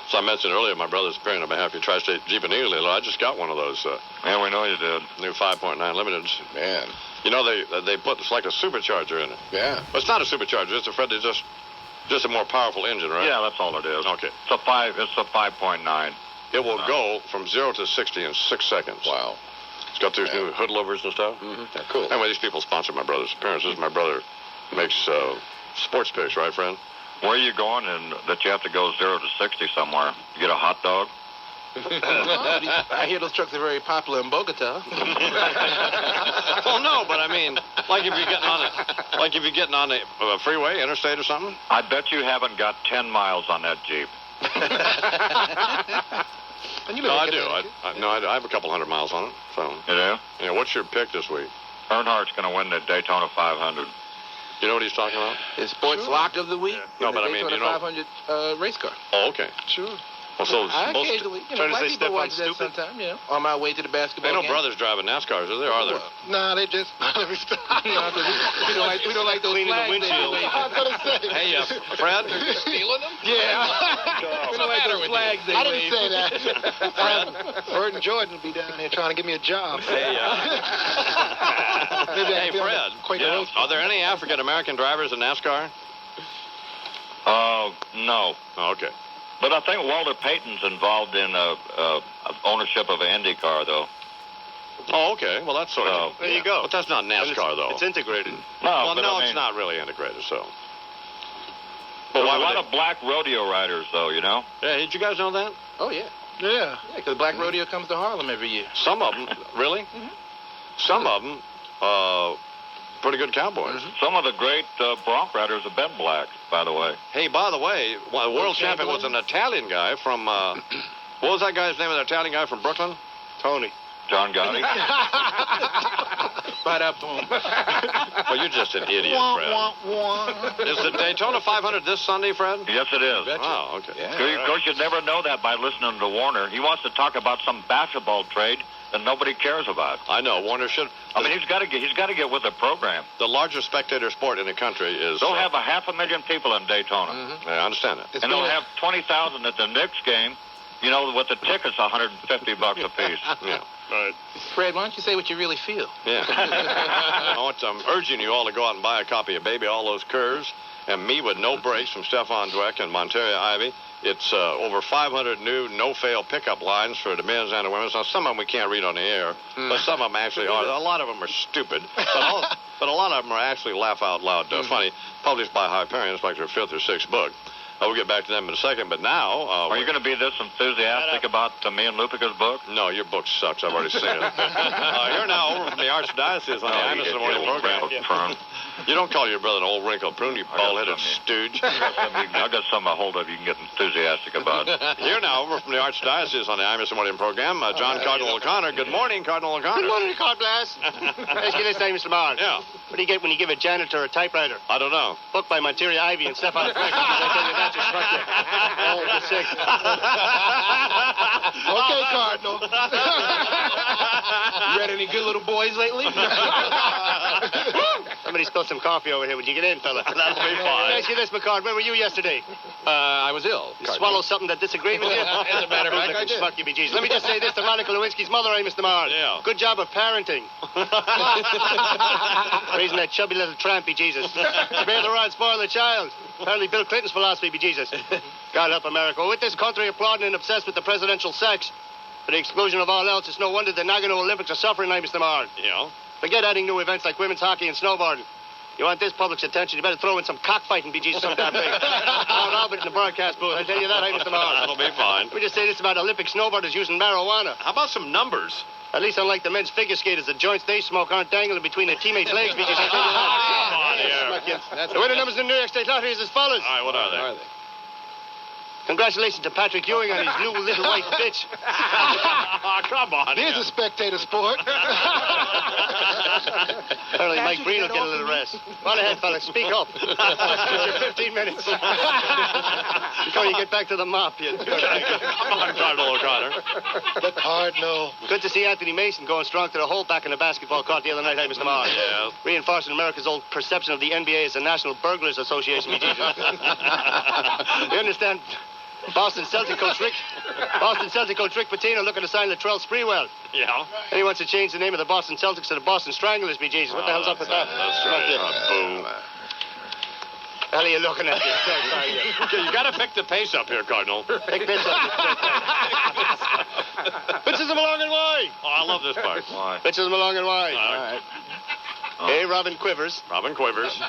so I mentioned earlier, my brother's appearing on behalf of your Tri-State Jeep and Eagle dealer. I just got one of those. Yeah, we know you did. New 5.9 Limiteds. Man. You know, they put, it's like a supercharger in it. Yeah. Well, it's not a supercharger. It's just a more powerful engine, right? Yeah, that's all it is. Okay. It's a 5.9. It will go from 0 to 60 in 6 seconds. Wow. It's got these new hood louvers and stuff. Mm-hmm. Yeah, cool. Anyway, these people sponsor my brother's appearances. My brother makes sports picks, right, friend? Where are you going and that you have to go 0 to 60 somewhere? You get a hot dog? I hear those trucks are very popular in Bogota. Well, no, but I mean, like if you're getting on a freeway, interstate or something. I bet you haven't got 10 miles on that Jeep. No, I do. I have a couple hundred miles on it. So. You do? Yeah. What's your pick this week? Earnhart's going to win the Daytona 500. You know what he's talking about? His sports lock of the week. No, but I mean, you know. 500 race car. Oh, okay. Sure. Well, so I occasionally, white people watch that sometime, on my way to the basketball game. Ain't no game. brothers driving NASCARs, are there? Nah, they just... we don't like those flags. Hey, Fred? Stealing them? Yeah. We don't like those flags. I didn't say that. Fred and Jordan will be down here trying to give me a job. Hey, Fred, are there any African-American drivers in NASCAR? No. Oh, okay. But I think Walter Payton's involved in ownership of an Indy car, though. Oh, okay. Well, that's sort of... There you go. But that's not NASCAR, though. It's integrated. It's not really integrated, so... But there's a lot of black rodeo riders, though, you know? Yeah, did you guys know that? Oh, yeah. Yeah. Yeah, because Black Rodeo comes to Harlem every year. Some of them, really? Mm-hmm. Some of them, pretty good cowboys. Mm-hmm. Some of the great bronc riders have been black, by the way. Hey, by the way, the world champion was an Italian guy from, what was that guy's name, the Italian guy from Brooklyn? Tony. John Gotti. Well, you're just an idiot, Fred. Is the Daytona 500 this Sunday, Fred? Yes, it is. Oh, okay. Yeah, of course, you'd never know that by listening to Warner. He wants to talk about some basketball trade that nobody cares about. I know. Warner should. I mean, he's got to get with the program. The largest spectator sport in the country is. They'll have 500,000 people in Daytona. Mm-hmm. Yeah, I understand that. And they'll have 20,000 at the Knicks game. You know, with the tickets, $150 a piece. Yeah. Right. Fred, why don't you say what you really feel? Yeah. I'm urging you all to go out and buy a copy of Baby All Those Curves and Me with No Brakes from Stefan Dweck and Monteria Ivy. It's over 500 new no-fail pickup lines for the men's and the women's. Now, some of them we can't read on the air, but some of them actually are. A lot of them are stupid, but a lot of them are actually laugh out loud funny, published by Hyperion. It's like their 5th or 6th book. We'll get back to them in a second, but now... are you going to be this enthusiastic about me and Lupica's book? No, your book sucks. I've already seen it. Here now, over from the Archdiocese on the Imus in the Morning program. You don't call your brother an old wrinkled prune, you bald-headed stooge. I got some hold of you can get enthusiastic about. Here now, over from the Archdiocese on the Imus in the Morning program, John Cardinal O'Connor. Good morning, Cardinal O'Connor. Good morning, God bless. Ask you this time, Mr. Marr. Yeah. What do you get when you give a janitor a typewriter? I don't know. Book by Monteria Ivy and Stefan Dweck. I tell you that just struck you. Oh, the sick. Okay, Cardinal. You read any good little boys lately? Somebody spilled some coffee over here. Would you get in, fella? That'll be fine. Ask you this, McCard. Where were you yesterday? I was ill. You swallowed something that disagreed with you? As a matter of fact, I did. Fuck you, be Jesus. Let me just say this to Monica Lewinsky's mother, Mr. Marr. Yeah. Good job of parenting. Raising that chubby little tramp, be Jesus. Spare the rod, spoil the child. Apparently Bill Clinton's philosophy, be Jesus. God help America. With this country applauding and obsessed with the presidential sex, for the exclusion of all else, it's no wonder the Nagano Olympics are suffering, Mr. Marr. Yeah. Forget adding new events like women's hockey and snowboarding. You want this public's attention, you better throw in some cockfighting, be Jesus, sometime big. Mount Albert in the broadcast booth. I tell you that, Mr. Marr. That'll be fine. We just say this about Olympic snowboarders using marijuana. How about some numbers? At least unlike the men's figure skaters, the joints they smoke aren't dangling between their teammates' legs, be Jesus. I tell you that. The winning numbers in the New York State Lottery is as follows. All right, what are they? Congratulations to Patrick Ewing on his new little white bitch. Come on. Here's a spectator sport. Apparently Mike Breen will get a little rest. Go on ahead, fellas. Speak up. Your 15 minutes. Before you get back to the mop, you. Come on, Cardinal O'Connor. The Cardinal. Good to see Anthony Mason going strong to the hole back in the basketball court the other night, Mr. Marr. Yeah. Reinforcing America's old perception of the NBA as a National Burglars Association. You understand? Boston Celtic coach Rick Pitino looking to sign Latrell Sprewell. Yeah. And he wants to change the name of the Boston Celtics to the Boston Stranglers, be Jesus. What the hell's up with that? That's right. Boo. The hell are you looking at? You got to pick the pace up here, Cardinal. Pick this up. Bitches them along and wide. Oh, I love this part. Why? Bitches them along and wide. All right. A. Robin Quivers. Robin Quivers.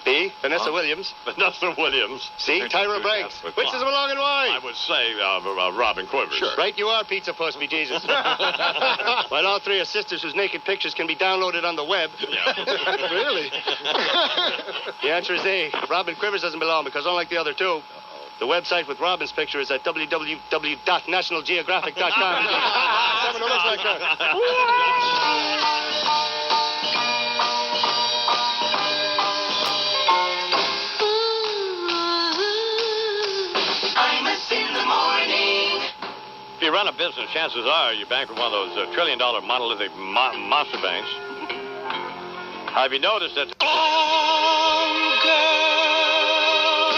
B. Vanessa Williams. Vanessa Williams. C. Tyra Banks. Which is them along and wide? I would say Robin Quivers. Sure. Right you are, Pizza Puss, be Jesus. While all three are sisters whose naked pictures can be downloaded on the web. Yeah. Really? The answer is A. Robin Quivers doesn't belong because unlike the other two, the website with Robin's picture is at www.nationalgeographic.com. Someone who looks like her. If you run a business, chances are you bank with one of those trillion-dollar monolithic monster banks. Have you noticed that... Oh, girl,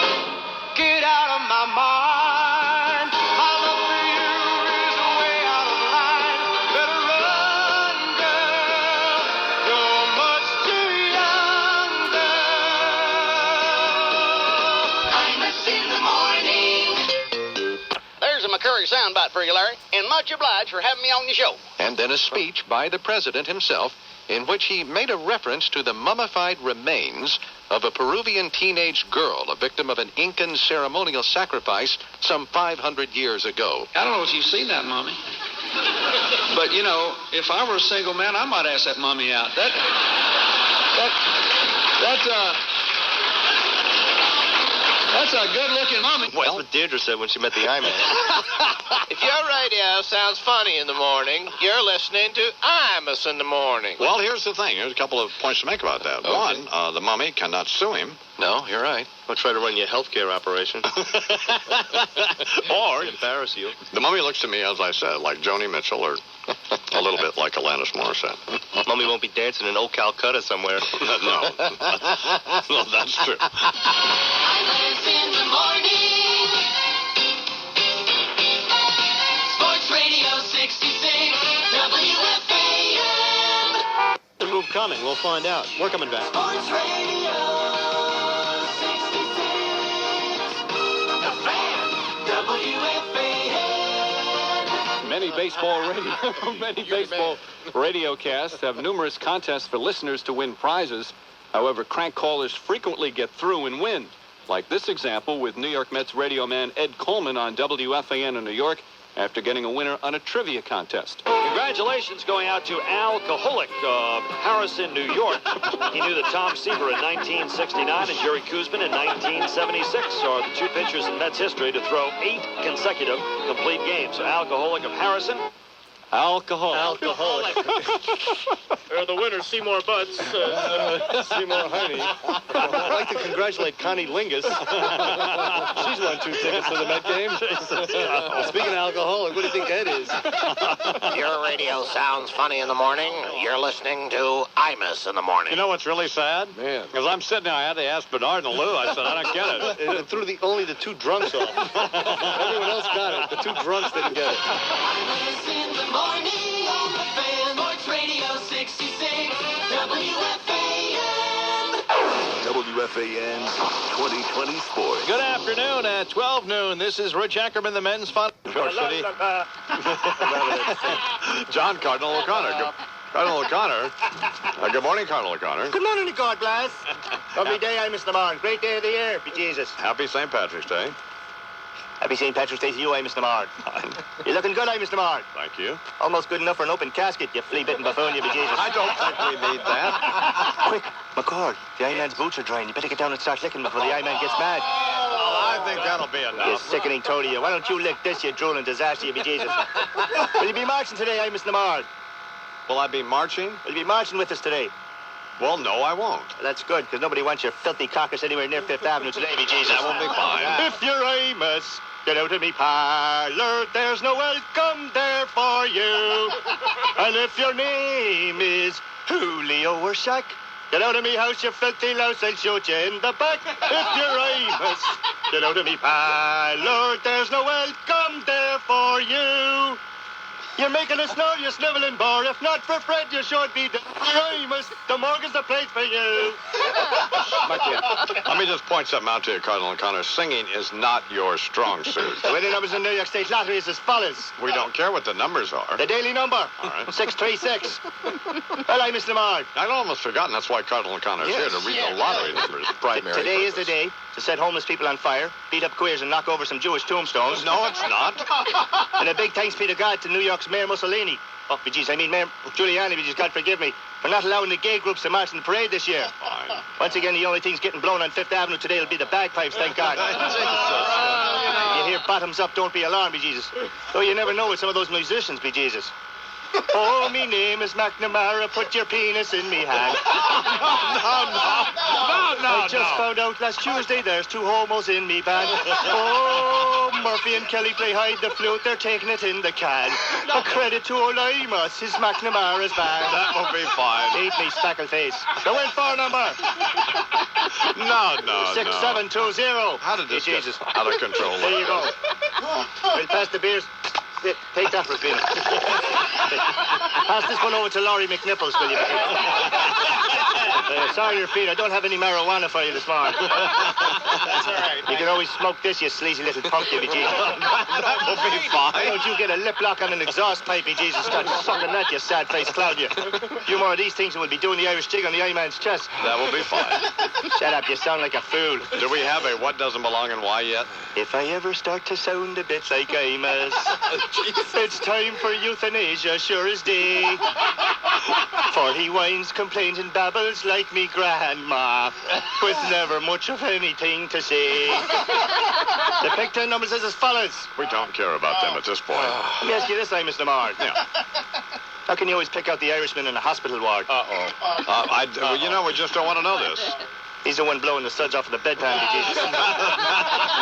get out of my mind. My love for you is way out of line. Better run, girl. You're much too young, girl. Imus in the morning. There's a McCurry soundbite for you, Larry, and much obliged for having me on the show. And then a speech by the president himself in which he made a reference to the mummified remains of a Peruvian teenage girl, a victim of an Incan ceremonial sacrifice some 500 years ago. I don't know if you've seen that mummy. But, you know, if I were a single man, I might ask that mummy out. That's a good-looking mummy. Well, that's what Deirdre said when she met the Iman. If your radio sounds funny in the morning, you're listening to Imus in the morning. Well, here's the thing. There's a couple of points to make about that. Okay. One, the mummy cannot sue him. No, you're right. I'll try to run your health care operation. Or embarrass you. The mummy looks to me, as I said, like Joni Mitchell or a little bit like Alanis Morissette. Mummy won't be dancing in old Calcutta somewhere. No. No, that's true. Imus in the morning. Sports Radio 66, WFAN. The move coming. We'll find out. We're coming back. Sports Radio 66, The Fan, WFAN. Many baseball radio casts have numerous contests for listeners to win prizes. However, crank callers frequently get through and win. Like this example with New York Mets radio man Ed Coleman on WFAN in New York after getting a winner on a trivia contest. Congratulations going out to Al Kaholic of Harrison, New York. He knew that Tom Seaver in 1969 and Jerry Koosman in 1976 are the two pitchers in Mets history to throw 8 consecutive complete games. So Al Kaholic of Harrison. Alcoholic. The winner, Seymour Butts. Seymour Harney. I'd like to congratulate Connie Lingus. She's won 2 tickets to the Met game. Speaking of alcoholic, what do you think that is? Your radio sounds funny in the morning. You're listening to Imus in the morning. You know what's really sad? Man. Because I'm sitting there, I had to ask Bernard and Lou. I said, I don't get it. It threw only the 2 drunks off. Everyone else got it. The 2 drunks didn't get it. Imus in the morning on the Fan. Sports Radio 66, WFAN. WFAN 2020 Sports. Good afternoon at 12 noon. This is Rich Ackerman, the men's fun. City. John Cardinal O'Connor. Cardinal O'Connor. Good morning, Cardinal O'Connor. Good morning, God bless. Lovely day, Mr. Marr. Great day of the year, be Jesus. Happy St. Patrick's Day. Happy St. Patrick's Day to you, Mr. Marr. You're looking good, Mr. Marr. Thank you. Almost good enough for an open casket, you flea-bitten buffoon, you be Jesus. I don't think we need that. Quick, McCord, the I-Man's boots are drying. You better get down and start licking before the I-Man gets mad. Oh, think that'll be enough. You sickening toad of you. Why don't you lick this, you drooling disaster, you be Jesus? Will you be marching today, Imus Lamar? Will I be marching? Will you be marching with us today? Well, no, I won't. That's good, because nobody wants your filthy carcass anywhere near Fifth Avenue today, be Jesus. That will be fine. If you're Amos, get out of me parlor. There's no welcome there for you. And if your name is Julio or Shaq, get out of me house, you filthy louse, I'll shoot you in the back. If you're Amos, get out of me parlor. There's no welcome there for you. You're making us know you sniveling bore. If not for Fred, you should be dead. Amos, the morgue is the place for you. Let me just point something out to you, Cardinal O'Connor. Singing is not your strong suit. The winning numbers in New York State Lottery is as follows. We don't care what the numbers are. The daily number. All right. 636. Well, I'm Mr. Lamar. I'd almost forgotten that's why Cardinal O'Connor is here to read the lottery numbers. Primary Today purpose. is the day to set homeless people on fire, beat up queers, and knock over some Jewish tombstones. No, it's not. And a big thanks be to God to New York's Mayor Mussolini. Oh, bejeez, I mean Mayor Giuliani, bejeez, God forgive me, for not allowing the gay groups to march in the parade this year. Fine. Once again, the only things getting blown on Fifth Avenue today will be the bagpipes, thank God. You hear bottoms up, don't be alarmed, bejesus. Though you never know with some of those musicians, bejesus. Oh, me name is McNamara, put your penis in me hand. No, I just found out last Tuesday there's 2 homos in me band. Oh, Murphy and Kelly play hide the flute, they're taking it in the can. A credit to old Imus, his McNamara's band. That will be fine. Eat me, spackle face. The win for number. No. 6720. How did this get out of control? There you go. We'll pass the beers. Take that, Rufino. Pass this one over to Laurie McNipples, will you? Sorry, Rufino, I don't have any marijuana for you this morning. That's all right. You can always smoke this, you sleazy little punk, you be Jesus. That will be fine. Why don't you get a lip lock on an exhaust pipe, you Jesus? Start sucking that, you sad-faced cloud, you. A few more of these things and we'll be doing the Irish jig on the I-man's chest. That will be fine. Shut up, you sound like a fool. Do we have a what doesn't belong and why yet? If I ever start to sound a bit like Imus, it's time for euthanasia, sure as day. For he whines, complains, and babbles like me grandma, with never much of anything to say. The pick 10 numbers is as follows. We don't care about them at this point. Let me ask you this, Mr. Lamar. Yeah. How can you always pick out the Irishman in a hospital ward? Well, you know, we just don't want to know this. He's the one blowing the suds off of the bedpan, Jesus.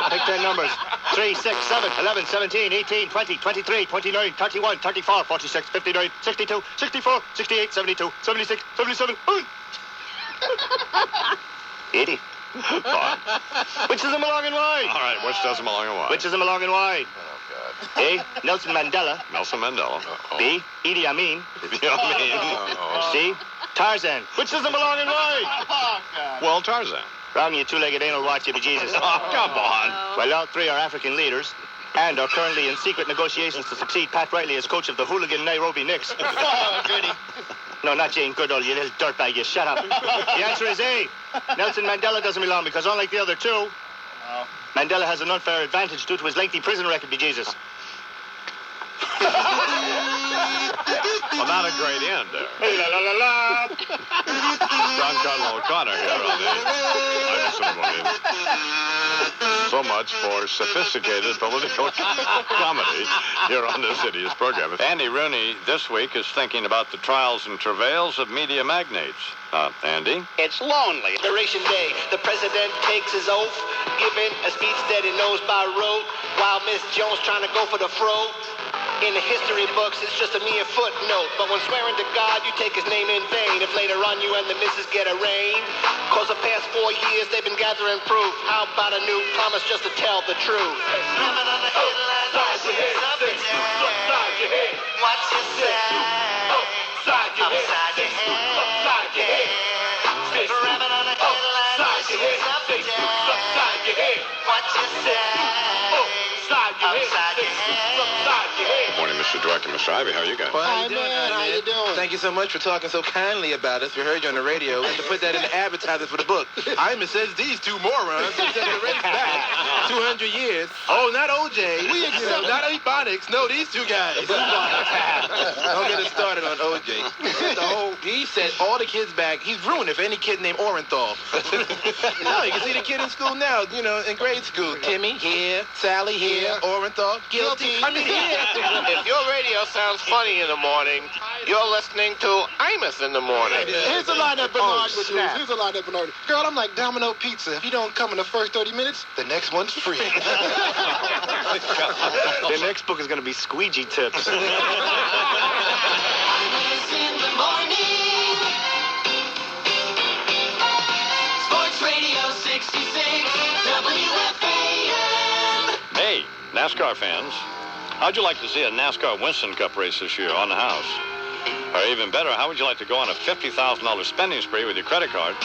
Pick 10 numbers. 3, 6, 7, 11, 17, 18, 20, 23, 29, 31, 34, 46, 59, 62, 64, 68, 72, 76, 77, 80. Fine. Which doesn't belong and why? All right, which doesn't belong and why? Which doesn't belong and why? A. Nelson Mandela. Nelson Mandela. B. Idi Amin. Idi Amin. C. Tarzan. Which doesn't belong and why? Well, Tarzan. Wrong, you two-legged anal watch, you be Jesus. Oh, come on. Well, all three are African leaders and are currently in secret negotiations to succeed Pat Riley as coach of the hooligan Nairobi Knicks. Oh, goody. No, not Jane Goodall, you little dirtbag, you shut up. The answer is A. Nelson Mandela doesn't belong because unlike the other two, Mandela has an unfair advantage due to his lengthy prison record, be Jesus. Well, not a great end there. Hey, la, la, la, la. John Cardinal O'Connor here on the Imus-Summer. So much for sophisticated political comedy here on this hideous program. Andy Rooney this week is thinking about the trials and travails of media magnates. Andy? It's lonely. Liberation Day, the president takes his oath, giving a speech that he knows by rote, while Miss Jones trying to go for the throat. In the history books, it's just a mere footnote. But when swearing to God, you take his name in vain. If later on you and the missus get arraigned, cause the past 4 years they've been gathering proof. How about a new promise just to tell the truth? Upside your head. Upside your head. What you say? Upside your head. Upside your head. Upside your head. Rabbit on the headline. Upside your head. Upside your head. What you say? Upside your head. Upside your head. Morning Mr. Director, Mr. Ivy, how are you guys? Well, Hi, man. How you doing? Thank you so much for talking so kindly about us. We heard you on the radio. We have to put that in the advertisement for the book. Imus says these two morons have set the race back 200 years. Oh, not OJ. Not Ebonics. No, these two guys. Don't get us started on OJ. He set all the kids back. He's ruined it for any kid named Orenthal. No, you can see the kid in school now, in grade school. Timmy here, Sally here, Orenthal, guilty. I mean, here. If your radio sounds funny in the morning, you're listening to Imus in the morning. Here's a line that Bernard would use. Here's a line that Bernard. Girl, I'm like Domino Pizza. If you don't come in the first 30 minutes, the next one's free. The next book is going to be squeegee tips. In the morning. Sports Radio 66, WFAM. Hey, NASCAR fans, how'd you like to see a NASCAR Winston Cup race this year on the house? Or even better, how would you like to go on a $50,000 spending spree with your credit card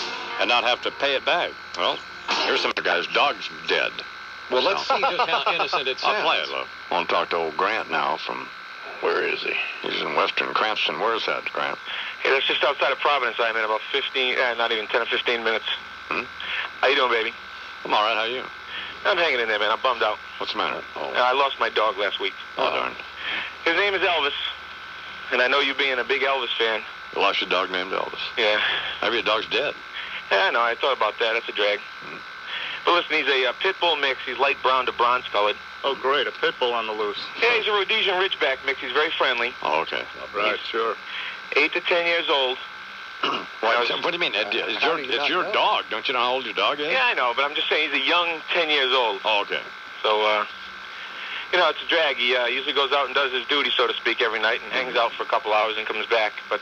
and not have to pay it back? Well, here's some guy's dog's dead. Well, let's see just how innocent it sounds. I'll play it, look. I want to talk to old Grant now from... Where is he? He's in Western Cranston. Where's that, Grant? Hey, that's just outside of Providence. I'm in about not even 10 or 15 minutes. How you doing, baby? I'm all right. How are you? I'm hanging in there, man. I'm bummed out. What's the matter? I lost my dog last week. Oh, darn. His name is Elvis, and I know you being a big Elvis fan. You lost your dog named Elvis? Yeah. Maybe your dog's dead. Yeah, I know. I thought about that. That's a drag. But listen, he's a pit bull mix. He's light brown to bronze colored. Oh, great. A pit bull on the loose. Yeah, he's a Rhodesian Ridgeback mix. He's very friendly. Oh, okay. Right, sure. 8 to 10 years old. What do you mean? It's your dog. Don't you know how old your dog is? Yeah, I know, but I'm just saying he's a young 10 years old. Oh, okay. So, it's a drag. He usually goes out and does his duty, so to speak, every night and hangs out for a couple hours and comes back. But,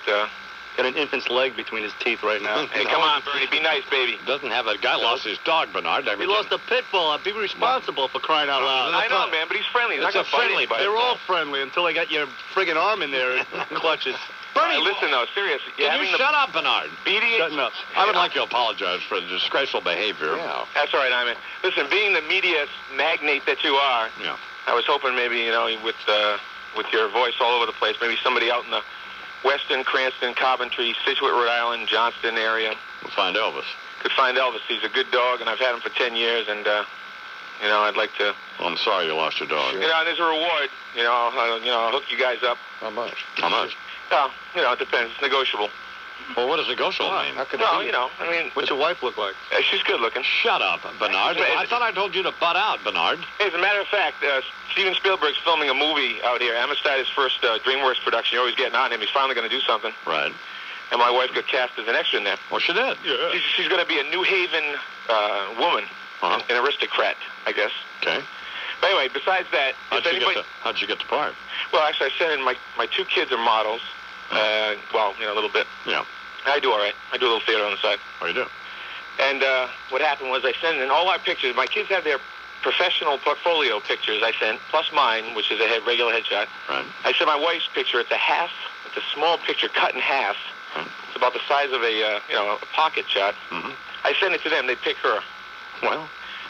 got an infant's leg between his teeth right now. Hey, come on, Bernie. Be nice, baby. Doesn't have a guy lost his dog, Bernard. He lost a pit bull. I'd be responsible for crying out loud. I know, man, but he's friendly. He's not going to fight anybody. They're all friendly until they got your friggin' arm in there and clutches. Bernie, listen, though, seriously. Can you shut up, Bernard? Shutting up. I would like to apologize for the disgraceful behavior. Yeah. That's all right, Iman. Listen, being the media magnate that you are, I was hoping maybe, with your voice all over the place, maybe somebody out in the Western, Cranston, Coventry, Situate, Rhode Island, Johnston area. We'll find Elvis. Could find Elvis. He's a good dog, and I've had him for 10 years, and, I'd like to... Well, I'm sorry you lost your dog. Sure. And there's a reward. I'll hook you guys up. How much? How much? Well, it depends. It's negotiable. Well, what does negotiable mean? What's your wife look like? She's good looking. Shut up, Bernard. I thought I told you to butt out, Bernard. Hey, as a matter of fact, Steven Spielberg's filming a movie out here. Amistad, his first DreamWorks production. You're always getting on him. He's finally going to do something. Right. And my wife got cast as an extra in there. Well, she did. Yeah. She's going to be a New Haven woman, an aristocrat, I guess. Okay. But anyway, besides that, how'd you get the part? Well, actually, I sent in my 2 kids are models. A little bit. Yeah. I do all right. I do a little theater on the side. Oh, you do? And what happened was I sent in all our pictures. My kids have their professional portfolio pictures I sent, plus mine, which is a regular headshot. Right. I sent my wife's picture. It's a small picture cut in half. Right. It's about the size of a pocket shot. Mm-hmm. I sent it to them. They pick her. Well.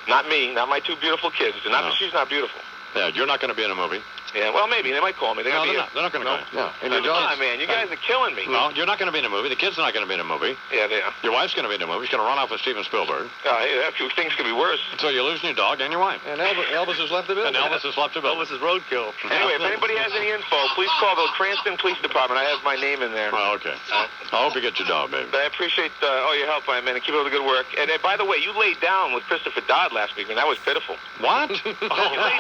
Not me. Not my 2 beautiful kids. She's not beautiful. Yeah, you're not going to be in a movie. Yeah, well, maybe. They might call me. They're not going to call you. No. Come on, man. You guys are killing me. No, you're not going to be in a movie. The kids are not going to be in a movie. Yeah, they are. Your wife's going to be in a movie. She's going to run off with Steven Spielberg. A few things could be worse. So you're losing your dog and your wife. And Elvis has left the building. Elvis is roadkill. Anyway, if anybody has any info, please call the Cranston Police Department. I have my name in there. Oh, okay. I hope you get your dog, baby. But I appreciate all your help, man, and keep up the good work. And by the way, you laid down with Christopher Dodd last week, and that was pitiful. What? You laid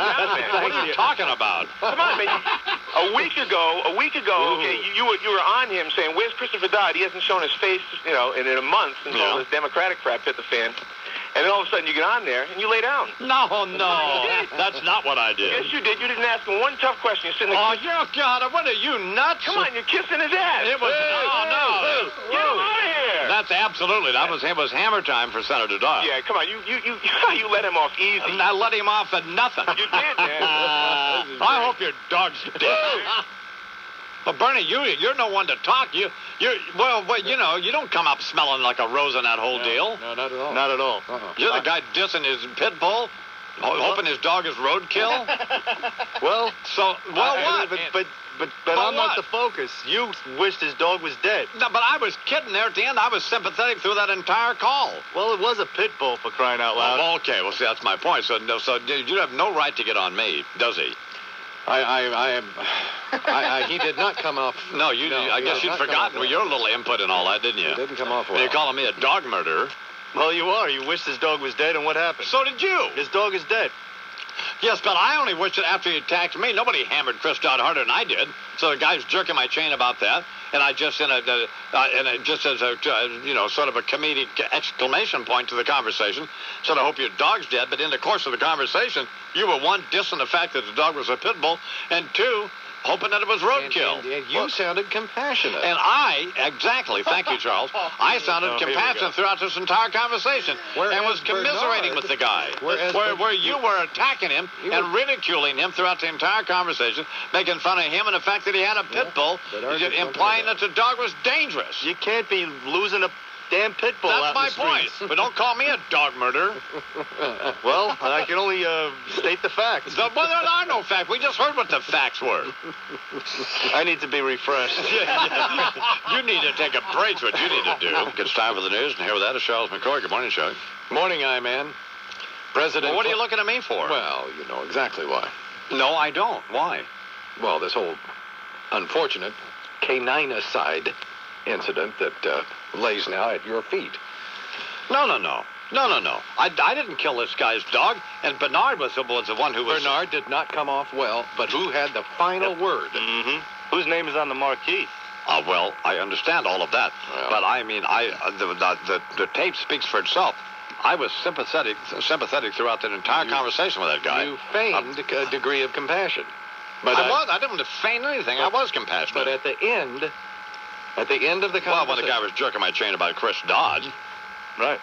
down, man. What are you talking about? Come on, man. A week ago, okay, you were on him saying, "Where's Christopher Dodd? He hasn't shown his face, in a month since all this Democratic crap hit the fan." And then all of a sudden you get on there and you lay down. No, that's not what I did. Yes, you did. You didn't ask him one tough question. You're sitting there. Oh, God, what are you nuts? Come on, you're kissing his ass. It was no. Get him out of here. That's absolutely. It was hammer time for Senator Dodd. Yeah, come on. You let him off easy. I let him off at nothing. You did, man. I hope your dog's dead. But Bernie, you're no one to talk. You don't come up smelling like a rose in that whole deal. No, not at all. Not at all. You're the guy dissing his pit bull, hoping his dog is roadkill. Well, So, well, what? But I'm not the focus. You wished his dog was dead. No, but I was kidding there at the end. I was sympathetic through that entire call. Well, it was a pit bull, for crying out loud. Oh, okay. Well, see, that's my point. So you have no right to get on me, does he? He did not come off. No, I guess you'd forgotten your little input and all that, didn't you? It didn't come off well. You're calling me a dog murderer. Well, you are. You wished his dog was dead, and what happened? So did you. His dog is dead. Yes, but I only wished it after he attacked me. Nobody hammered Chris Dodd harder than I did. So the guy's jerking my chain about that, and I just just as a sort of a comedic exclamation point to the conversation, said I hope your dog's dead. But in the course of the conversation, you were one dissing the fact that the dog was a pit bull, and two, hoping that it was roadkill. And you sounded compassionate. And exactly, thank you, Charles. I sounded compassionate throughout this entire conversation and was commiserating with the guy. Where you were attacking him and ridiculing him throughout the entire conversation, making fun of him and the fact that he had a pit bull, implying that the dog was dangerous. You can't be losing a damn pit bull out in the streets. That's my point. But don't call me a dog murderer. Well, I can only state the facts. Well, there are no facts. We just heard what the facts were. I need to be refreshed. You need to take a break. What you need to do. It's time for the news, and here with that is Charles McCoy. Good morning, Charlie. Morning, I-Man. President. Well, what are you looking at me for? Well, you know exactly why. No, I don't. Why? Well, this whole unfortunate caninicide incident that lays now at your feet. No. I didn't kill this guy's dog, and Bernard was the one who was... Bernard did not come off well, but who had the final word? Mm-hmm. Whose name is on the marquee? Well, I understand all of that, but I mean, the tape speaks for itself. I was sympathetic throughout that entire conversation with that guy. You feigned a degree of compassion. But I didn't feign anything. I was compassionate. But at the end of the conversation... Well, when the guy was jerking my chain about Chris Dodd. Right.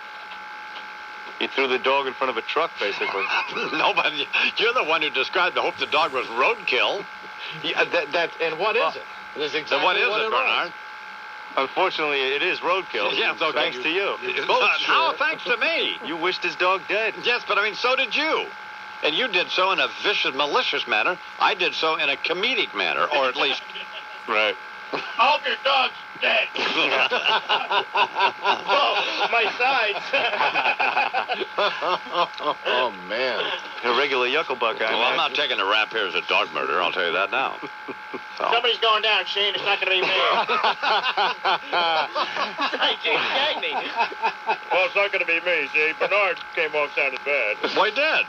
He threw the dog in front of a truck, basically. No, but you're the one who described the hope the dog was roadkill. And what is it? That's exactly what is it, Bernard? Unfortunately, it is roadkill. Yeah, so thanks to you. How thanks to me? You wished his dog dead. Yes, but I mean, so did you. And you did so in a vicious, malicious manner. I did so in a comedic manner, or at least... Right. I hope your dog's dead. My sides. Oh, man. A regular yucklebuck, Well, I'm not taking a rap here as a dog murderer, I'll tell you that now. Somebody's going down, Shane. It's not going to be me. Gag me. Well, it's not going to be me, see? Bernard came off sounded bad. Well, he did.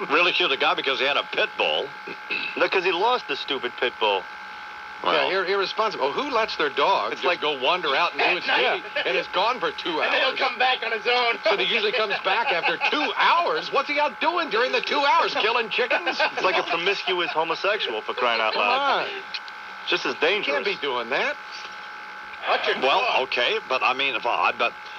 Really killed a guy because he had a pit bull. Because he lost the stupid pit bull. Well, yeah, irresponsible. Oh, who lets their dog just go wander out and do its duty and is gone for 2 hours? And then he'll come back on his own. So he usually comes back after 2 hours. What's he out doing during the 2 hours? Killing chickens? It's like a promiscuous homosexual, for crying out loud. Come on. Just as dangerous. You can't be doing that. Well, okay, but I mean,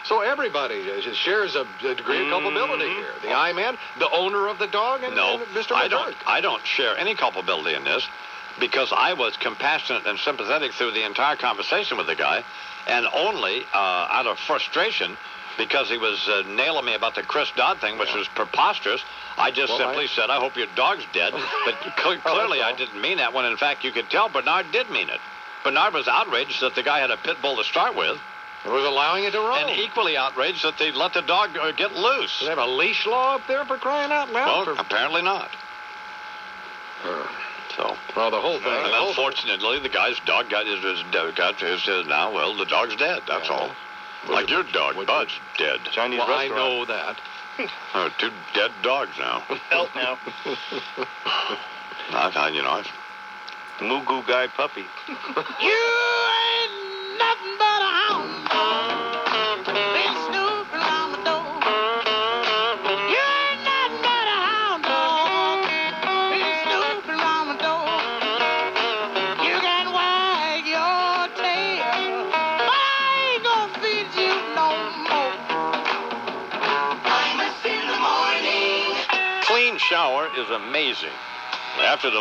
So everybody shares a degree of culpability here. The I-Man, the owner of the dog, and Mr. McCoy. I don't share any culpability in this because I was compassionate and sympathetic through the entire conversation with the guy, and only out of frustration because he was nailing me about the Chris Dodd thing, which was preposterous. I just simply said, I hope your dog's dead. But clearly I didn't mean that when, in fact, you could tell Bernard did mean it. Bernard was outraged that the guy had a pit bull to start with. He was allowing it to roam. And equally outraged that they let the dog get loose. Do they have a leash law up there for crying out loud? Well, apparently not. Well, the whole thing. And unfortunately, the guy's dog got his now. Well, the dog's dead. That's all. Like your dog, Bud's dead. Chinese restaurant. I know that. 2 dead dogs now. Help now. Moo Goo Guy puppy. You ain't nothing but a hound. Been snooping around my door. You ain't nothing but a hound dog. Been snooping around my door. You can wag your tail, but I ain't gonna feed you no more. Imus in the morning. Clean shower is amazing. After the